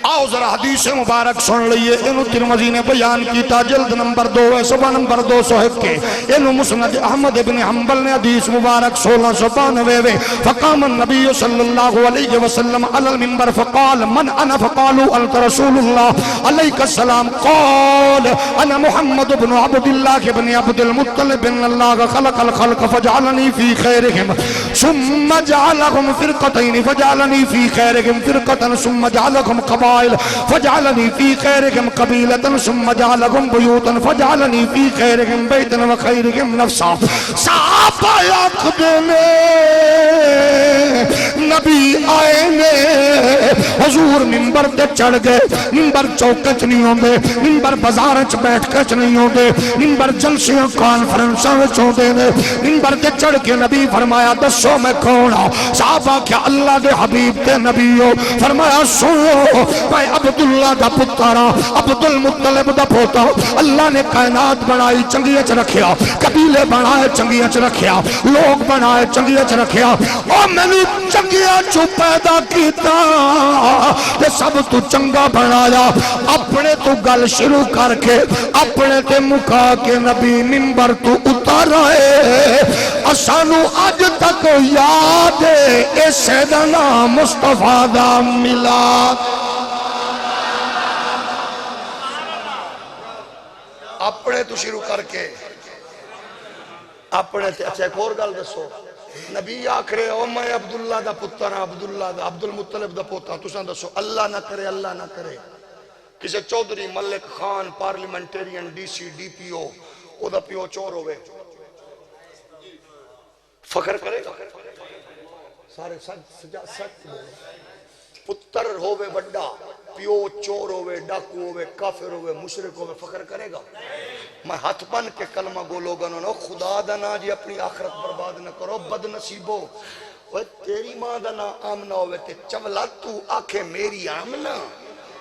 آؤ ذرا حدیث مبارک سن لئیے انہوں ترمذی نے بیان کیتا جلد نمبر 2 صفحہ نمبر 201 کے انہوں مسند احمد ابن حنبل نے حدیث مبارک 1692 فقام النبی صلی اللہ علیہ وسلم علی المنبر فقال من انا فقالوا انت رسول اللہ علیہ السلام قال انا محمد بن عبد اللہ بن عبد المطلب بن اللہ خلق الخلق فجعلنی فی خیرهم ثم جعلهم فرقتين فجعلني في خيرهم فرقة ثم جعلهم قبائل فجعلني في خيرهم قبيلة ثم جعلهم بيوتا فجعلني في خيرهم بيتا وخيرهم نفسا صحابہ اقدمے نبی آئے نے حضور منبر تے چڑھ گئے منبر چوکچ نہیں ہوں دے منبر بازارچ بیٹھ کچ نہیں ہوں دے منبر جلسیاں کانفرنساں وچ ہوں دے منبر تے چڑھ کے نبی فرمایا دسو میں کون ہوں صحابہ کیا اللہ دے حبیب تے نبی ہو فرمایا سنو میں عبداللہ دا پتارا عبد المطلب دا پوتا اللہ نے کائنات بنائی چنگیچ رکھیا قبیلے بنائے چنگیچ رکھیا لوگ بنائے چنگیچ رکھیا اور میں نے چنگیچ پیدا کیتا تے سب تو چنگا بنایا اپنے تو گل شروع کر کے اپنے تے مکا کے نبی منبر تو اتار آئے اسانو آج تک یاد ہے اے سیدنا مصطفیٰ دا میلاد اپنے تو شروع کر کے اپنے تے اچھا ایک اور گل دسو نبی آکھرے او میں عبداللہ دا پتر عبداللہ دا عبد المطلب دا پوتا تساں دسو اللہ نہ کرے کسے Chaudhry Malik Khan parliamentarian D C D P O دا پیو چور ہوئے فخر کرے گا سارے سچ پتر ہوئے بڑا پیو چور ہوئے ڈاکو ہوئے کافر ہوئے مشرک ہوئے فخر کرے گا میں ہاتھ بن کے کلمہ گولو گنو خدا دنا جی اپنی آخرت برباد نہ کرو بد نصیبو تیری ماں دنا آمنہ ہوئے تے چولا تو آکھے میری آمنہ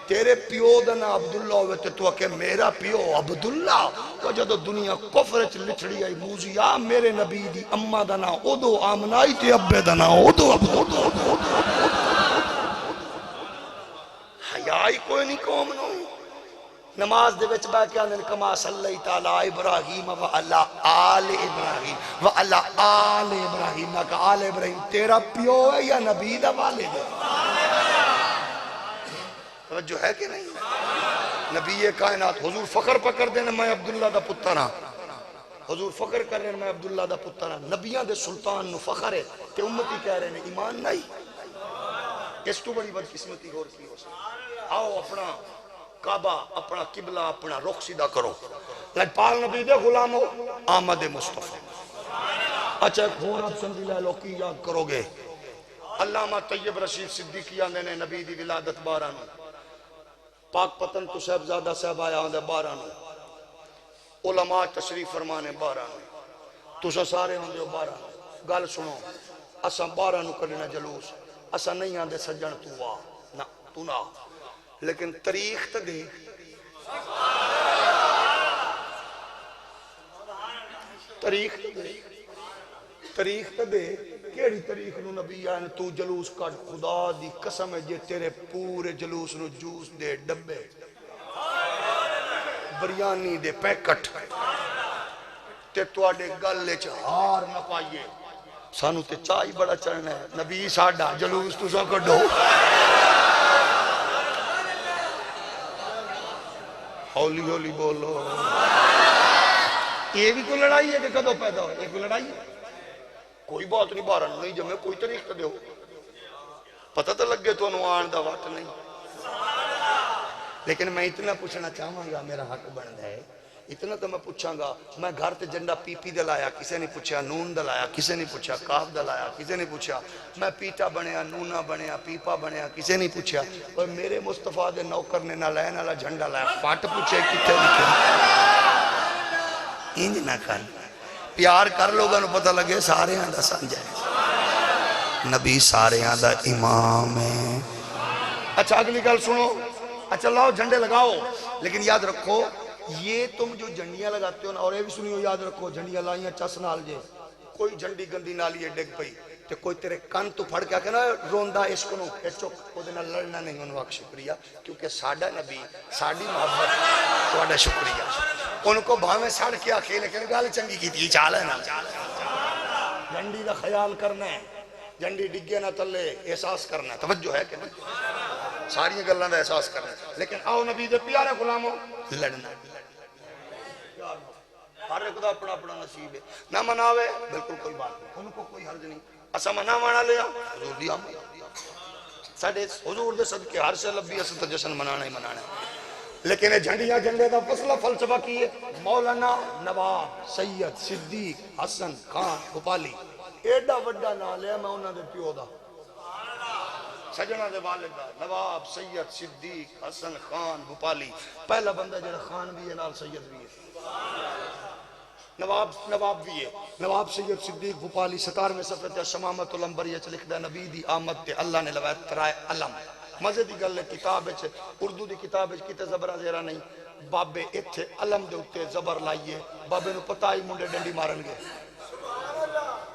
تیرے پیو دنا عبداللہ ہوئے تو آکے میرا پیو عبداللہ وہ جدو دنیا کفرچ لچھڑی آئی موزیا میرے نبی دی اممہ دنا او دو آمنائی تے ابے دنا او دو عبداللہ حیائی کوئی نہیں قوم نو نماز دے وچ با کیا نے کما صلی تعالی ابراہیم و علی آل ابراہیم و علی آل ابراہیم نہ کہ آل ابراہیم تیرا پیو ہے یا نبی دا والد ہے توجہ ہے کہ نہیں نبی کائنات حضور فخر پکر دینا میں عبداللہ دا پترہ حضور فخر کر رہے ہیں میں عبداللہ دا پترہ نبیان دے سلطان نو فخر ہے کہ امتی کہہ رہے ہیں ایمان نہیں اس تو بڑی بدقسمتی غور کی ہو سکتی آؤ اپنا کعبہ اپنا قبلہ اپنا رخ سیدھا کرو لجپال نبی دے غلام ہو آمد مصطفیٰ اچھا ایک اور آپ سمجھی لے لو کی یاد کرو گے علامہ طیب رشید صدیقی آندے نے نبی دی ولادت بارانو پاک پتن تو صاحبزادہ صاحب آیا ہوندے بارانو علماء تشریف فرمانے بارانو تو سارے ہوندے بارانو گل سنو اساں بارانو کرنا جلوس اساں نہیں آندے سجن تو آ نا تو نا لیکن تاریخ تا دے تاریخ تا دے کیڑی تاریخ نو نبی آئین تو جلوس کٹ خدا دی قسم ہے جے تیرے پورے جلوس نو جوس دے ڈبے بریانی دے پیکٹ تے توڑے گلے چہار نہ پائیے سانو تے چاہی بڑا چڑھنا ہے نبی ساڑھا جلوس تو سا کڈو ہولی ہولی بولو. یہ بھی کوئی لڑائی ہے کہ کدو پیدا ہوئے؟ یہ کوئی لڑائی ہے؟ کوئی بات نہیں، بارن نہیں جمے، کوئی طریقہ دے ہو، پتہ تو لگے تو انوان دا وقت نہیں. لیکن میں اتنا پوچھنا چاہوں گا، میرا حق بنتا ہے اتنا تو میں پوچھاں گا. میں گھر تے جنڈا پی پی دلایا، کسے نہیں پوچھا. نون دلایا، کسے نہیں پوچھا. کاف دلایا، کسے نہیں پوچھا. میں پیٹا بنیا، نونا بنیا، پیپا بنیا، کسے نہیں پوچھا. اور میرے مصطفیٰ دے نوکر نے نہ لین والا جھنڈا لایا، پٹ پوچھے کتنے لکھے. انج نہ کر، پیار کر لوگاں نو پتہ لگے سارے دا سانجا ہے، نبی سارے دا امام ہے. اچھا اگلی گل سنو. اچھا لاؤ جھنڈے لگاؤ، لیکن یاد رکھو یہ تم جو جھنڈیاں لگاتے ہو نا، اور یہ بھی سنیو یاد رکھو، جھنڈیاں لائیاں چس نال جے، کوئی جھنڈی گندی نالی ڈگ پئی تے کوئی تیرے کن تو پھڑ کے کہ نا روندا عشق نو، اے چک او دے نال لڑنا نہیں. انہوں آکھ شکریہ، کیونکہ ساڈا نبی ساڈی محبت تہاڈا شکریہ. ان کو بھاویں سڑ کے آکھے لیکن گل چنگی کیتی، چال ہے نا. جھنڈی دا خیال کرنا ہے، جھنڈی ڈگے نہ تلے احساس کرنا ہے. توجہ ہے کہ نہیں؟ ساری گلاں دا احساس کرنا ہے. لیکن آؤ نبی دے پیارے غلاموں، لڑنا ہر ایک دا اپنا اپنا نصیب ہے. نہ مناوے بالکل کوئی بات نہیں، ان کو کوئی حرج نہیں. اسا منا مانا لیا حضور دی آمد، ساڈے حضور دے صدقے ہر سے لبی اسا تے جشن منانا ہی منانا ہے. لیکن جھنڈیاں جھنڈے دا فصلہ فلسفہ کی ہے. مولانا نواب سید صدیق حسن خان بھوپالی، ایڈا وڈا نام لیا میں انہاں دے پیو دا، سجنہ دے والد دا، نواب سید صدیق حسن خان بھوپالی. پہلا بندہ جڑا خان بھی ہے نال سید بھی ہے، نواب بھی ہے. نواب سید صدیق بھوپالی 17ویں صفحے تے شمامت الانبریہ چ لکھدا ہے نبی دی آمد تے اللہ نے لوایا ترائے علم. مزے دی گل ہے، کتاب وچ اردو دی کتاب وچ کتے زبر زیرا نہیں. بابے ایتھے علم دے اوتے زبر لائیے، بابے نو پتہ ہی منڈے ڈنڈی مارن گے،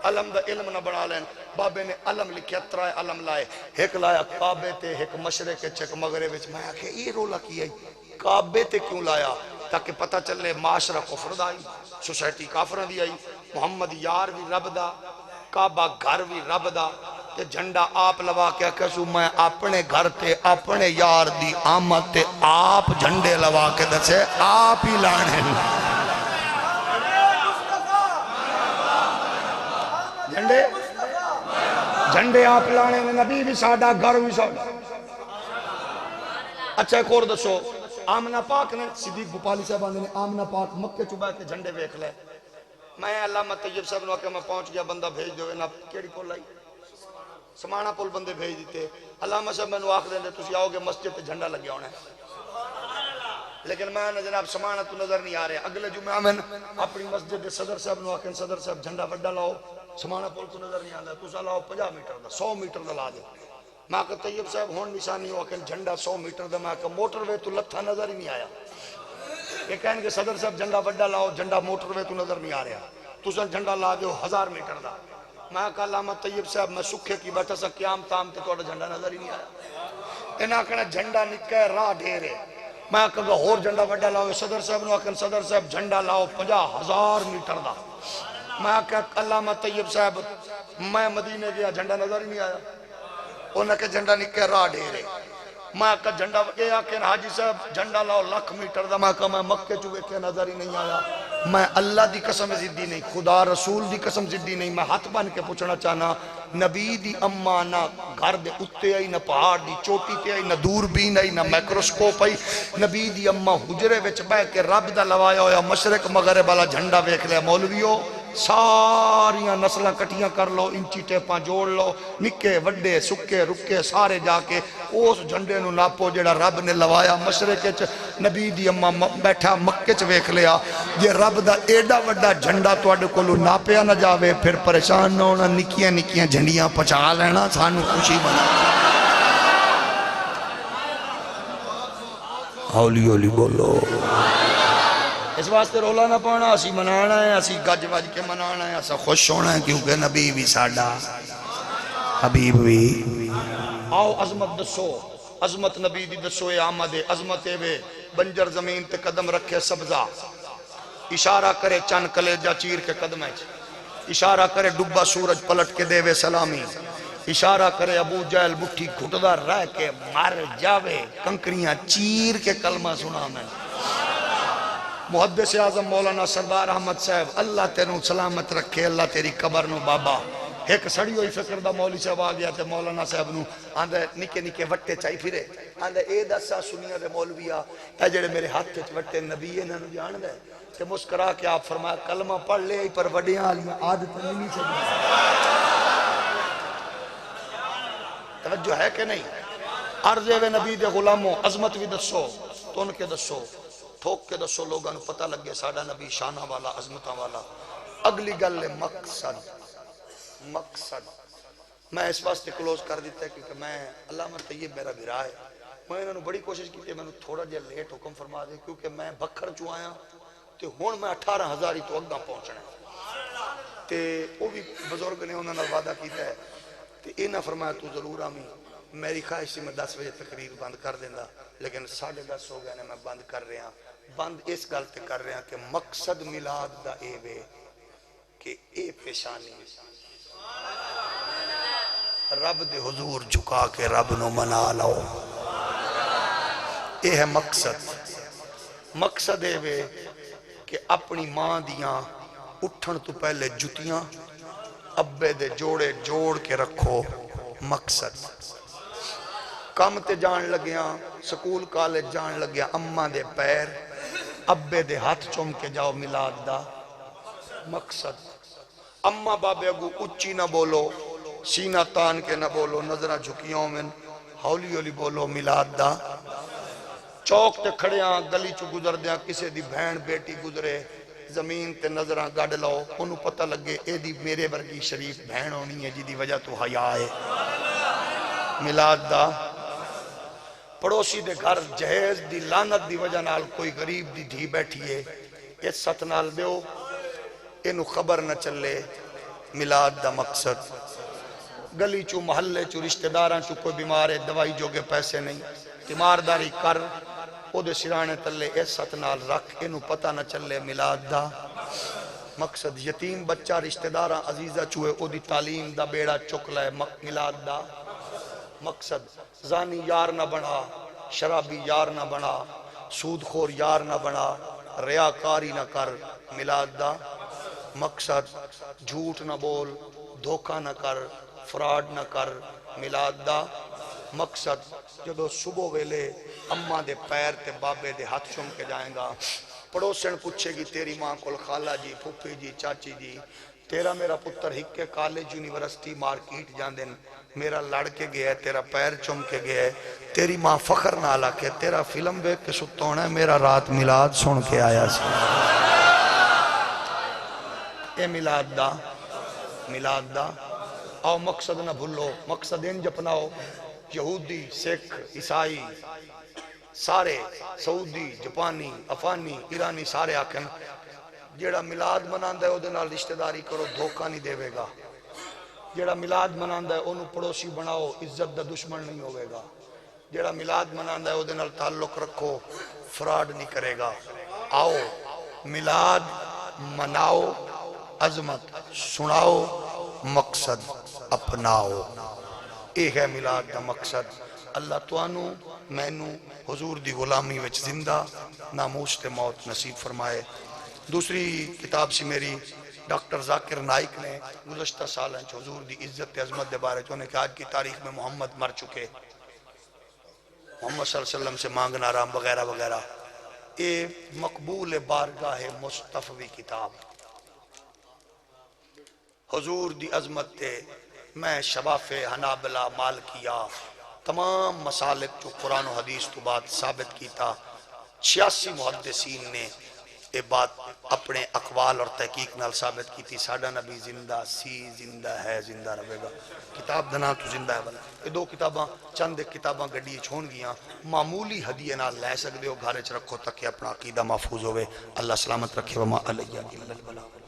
علم دا علم نہ بنا لین. بابے نے علم لکھیا، ترائے علم لائے، ایک لایا کعبے تے، ایک مشرق تے، ایک مغرب وچ. میں آکھے یہ رولا کی ہے، کعبے تے کیوں لایا؟ تاکہ پتہ چلے معاشرہ کفر دا آئی، سوسائٹی کافران دی آئی. محمد یار بھی رب دا، کعبہ گھر بھی رب دا. تے جھنڈا آپ لوا کے کسو میں اپنے گھر تے اپنے یار دی آمد تے آپ جھنڈے لوا کے دسے آپ ہی لانے. جھنڈے آپ لانے میں نبی بھی ساڈا، گھر بھی ساڈا. اچھا ایک اور دسو، آمنہ پاک نے صدیق بھوپالی صاحب نے آمنہ پاک مکے چبا کے جھنڈے ویکھ لے. میں علامہ طیب صاحب نے کہ میں پہنچ گیا، بندہ بھیج دو. نا کیڑی پول آئی؟ سمانا پول بندے بھیج دیتے. علامہ صاحب میں آکھ دیں تسی آؤ گے مسجد تے جھنڈا لگیا ہونا ہے. لیکن میں جناب سمانا تو نظر نہیں آ رہے. اگلے جمعہ میں اپنی مسجد دے صدر صاحب نے آکھیں صدر صاحب جھنڈا وڈا لاؤ، سمانا پول تو نظر نہیں آتا، تسا لاؤ 50 میٹر دا، 100 میٹر دا لا دے. میں کہ طیب صاحب ہون نشانی ہو کہ جھنڈا 100 میٹر دا. میں کہ موٹر وے تو لتھا نظر ہی نہیں آیا. یہ کہیں کہ صدر صاحب جھنڈا وڈا لاؤ، جھنڈا موٹر وے تو نظر نہیں آ رہا، تسا جھنڈا لا دیو 1000 میٹر دا. میں کہا علامہ طیب صاحب میں سکھے کی بیٹھا سا قیام تام تے توڑا جھنڈا نظر ہی نہیں آیا. انہاں کہنا جھنڈا نکہ راہ ڈھیرے. میں کہا اور جھنڈا وڈا لاؤ. صدر صاحب نے کہا صدر صاحب جھنڈا لاؤ 50,000 میٹر دا. میں کہا علامہ طیب صاحب میں مدینے گیا جھنڈا نظر ہی نہیں آیا. انہاں کہ جھنڈا نکہ راہ ڈھیرے. میں کہا جھنڈا یہ کہ حاجی صاحب جھنڈا لاؤ 1,00,000 میٹر دا. میں کہا میں مکے چوے کے نظر ہی نہیں آیا. میں اللہ دی قسم زدی نہیں، خدا رسول دی قسم زدی نہیں. میں ہاتھ بن کے پوچھنا چاہنا، نبی دی اماں نہ گھر دے اتے آئی، نہ پہاڑ دی چوٹی تے آئی، نہ دوربین آئی، نہ مائکروسکوپ آئی. نبی دی اماں حجرے وچ بہ کے رب دا لوایا ہویا مشرق مغرب والا جھنڈا ویکھ لیا. مولویو ساریاں نسلیں کٹیاں کر لو، انچی ٹیپاں جوڑ لو، نکے وڈے سکے رکے سارے جا کے اس جھنڈے نو ناپو جڑا رب نے لوایا مشرق وچ. نبی دی اماں بیٹھا مکے چ ویکھ لیا. جے رب دا ایڈا وڈا جھنڈا تواڈے کولوں ناپیا نہ جاوے پھر پریشان نہ ہونا، نکیاں نکیاں جھنڈیاں پچا لینا، سانو خوشی بنا. ہولی ہولی بولو. اس واسطے رولا نہ پانا، اسی منانا ہے، اسی گج وج کے منانا ہے، اسا خوش ہونا ہے کیونکہ نبی بھی ساڈا، حبیب بھی. آؤ عظمت دسو، عظمت نبی دی دسو. اے آمد عظمت وے بنجر زمین تے قدم رکھے سبزہ، اشارہ کرے چن کلیجہ چیر کے قدم ہے، اشارہ کرے ڈبا سورج پلٹ کے دے وے سلامی، اشارہ کرے ابو جہل بٹھی گھٹدا رہ کے مر جاوے، کنکریاں چیر کے کلمہ سنا میں. محدث اعظم مولانا سردار احمد صاحب اللہ تینوں سلامت رکھے، اللہ تیری قبر نو بابا۔ ایک سڑی ہوئی فکر دا مولوی صاحب آ گیا تے مولانا صاحب نو آندھا نکے نکے وٹے چاہی پھرے، آندھا اے دسا سنیا دے مولوی آ اے جڑے میرے ہاتھ وٹے نبی انہاں نو جان دے تے مسکرا کے آپ فرمایا کلمہ پڑھ لے پر وڈیاں والیاں عادت نہیں چاہیے۔ توجہ ہے کہ نہیں؟ عرض وے نبی دے غلاموں عظمت بھی دسو، تن کے دسو، ٹھوک کے دسو، لوگاں نو پتہ لگے ساڈا نبی شانہ والا عظمتاں والا۔ اگلی گل ہے مقصد۔ مقصد میں اس واسطے کلوز کر دیتا ہے کیونکہ میں علامہ طیب میرا بھرا ہے، میں انہوں نے بڑی کوشش کی کہ میں تھوڑا جہا لیٹ حکم فرما دے کیونکہ میں بکھر چو آیا تے ہون میں 18,000 تو اگاں پہنچنا ہے تے وہ بھی بزرگ نے انہوں نے وعدہ کیتا ہے تے انہاں فرمایا تو ضرور آمی۔ میری خواہش سے میں 10 بجے تقریر بند کر دینا لیکن 10:30 ہو گئے نے میں بند کر رہا، بند اس گل تے کر رہا کہ مقصد میلاد دا اے وے کہ اے پیشانی رب دے حضور جھکا کے رب نو منا لو، اے ہے مقصد۔ مقصد اے وے کہ اپنی ماں دیاں اٹھن تو پہلے جتیاں ابے دے جوڑے جوڑ کے رکھو، مقصد۔ کم تے جان لگیاں، سکول کالج جان لگیا، اماں دے پیر ابے دے ہاتھ چوم کے جاؤ، میلاد دا مقصد۔ اماں بابے اگو اچھی نہ بولو، سینہ تان کے نہ بولو، نظرہ جھکیوں میں ہولی ہولی بولو، میلاد دا۔ چوک تے کھڑیاں گلی چو گزر دیاں کسے دی بہن بیٹی گزرے، زمین تے نظرہ گاڑ لو، انہوں پتہ لگے اے دی میرے ورگی شریف بہن ہونی ہے جی دی وجہ تو حیاء ہے، میلاد دا۔ پڑوسی دے گھر جہیز دی لانت دی وجہ نال کوئی غریب دی دھی بیٹھی ہے، اس ست نال دیو انہوں خبر نہ چلے، میلاد دا مقصد۔ گلی چو محلے چو رشتہ داراں چو کوئی بیمار ہے، دوائی جو گے پیسے نہیں، تیمارداری کر او دے سرانے تلے اس ست نال رکھ، انہوں پتہ نہ چلے، میلاد دا مقصد۔ یتیم بچہ رشتہ داراں عزیزہ چوئے او دی تعلیم دا بیڑا چک لائے، میلاد دا مقصد۔ زانی یار نہ بنا، شرابی یار نہ بنا، سود خور یار نہ بنا، ریاکاری نہ کر، میلاد دا مقصد۔ جھوٹ نہ بول، دھوکہ نہ کر، فراڈ نہ کر، میلاد دا مقصد۔ جدو صبح ویلے اماں دے پیر تے بابے دے ہاتھ چوم کے جائیں گا، پڑوسن پوچھے گی تیری ماں کول خالہ جی، پھوپھی جی، چاچی جی، تیرا میرا پتر ہکے کالج یونیورسٹی مارکیٹ جاندن، میرا لڑ کے گیا ہے، تیرا پیر چوم کے گیا ہے، تیری ماں فخر نالا کہ تیرا فلم بے کے ستونا ہے، میرا رات میلاد سن کے آیا سی۔ اے میلاد دا، میلاد دا۔ آؤ مقصد نہ بھولو، مقصد انج اپناؤ، یہودی، سکھ، عیسائی، سارے سعودی، جاپانی، افغانی، ایرانی سارے آکھن جیڑا میلاد مناندا ہے او دے نال رشتہ داری کرو، دھوکہ نہیں دے گا۔ جیڑا میلاد مناندا ہے انہوں پڑوسی بناؤ، عزت دا دشمن نہیں ہوئے گا۔ جیڑا میلاد مناندا ہے او دے نال تعلق رکھو، فراڈ نہیں کرے گا۔ آؤ میلاد مناؤ، عظمت سناؤ، مقصد اپناؤ، اے ہے میلاد دا مقصد۔ اللہ توانو مینو حضور دی غلامی وچ زندہ ناموس تے موت نصیب فرمائے۔ دوسری کتاب سی میری ڈاکٹر ذاکر نائک نے گزشتہ سالیں حضور دی عزت تے عظمت دے بارے چونے کہ آج کی تاریخ میں محمد مر چکے، محمد صلی اللہ علیہ وسلم سے مانگنا رام وغیرہ وغیرہ، اے مقبول بارگاہ مصطفی کتاب۔ حضور دی عظمت تے میں شباف حنابلہ مالکیہ تمام مسالک جو قرآن و حدیث تو بات ثابت کیتا، 86 محدثین نے یہ بات اپنے اقوال اور تحقیق نال ثابت کی تھی۔ ساڈا نبی زندہ سی، زندہ ہے، زندہ رہے گا۔ کتاب دنا تو زندہ ہے بنا۔ یہ دو کتاباں چند ایک کتاباں گڈی چھون گیاں، معمولی ہدیے نال لے سکدے ہو، گھر وچ رکھو تاکہ اپنا عقیدہ محفوظ ہوئے۔ اللہ سلامت رکھے، وما علیہ الا البلاغ۔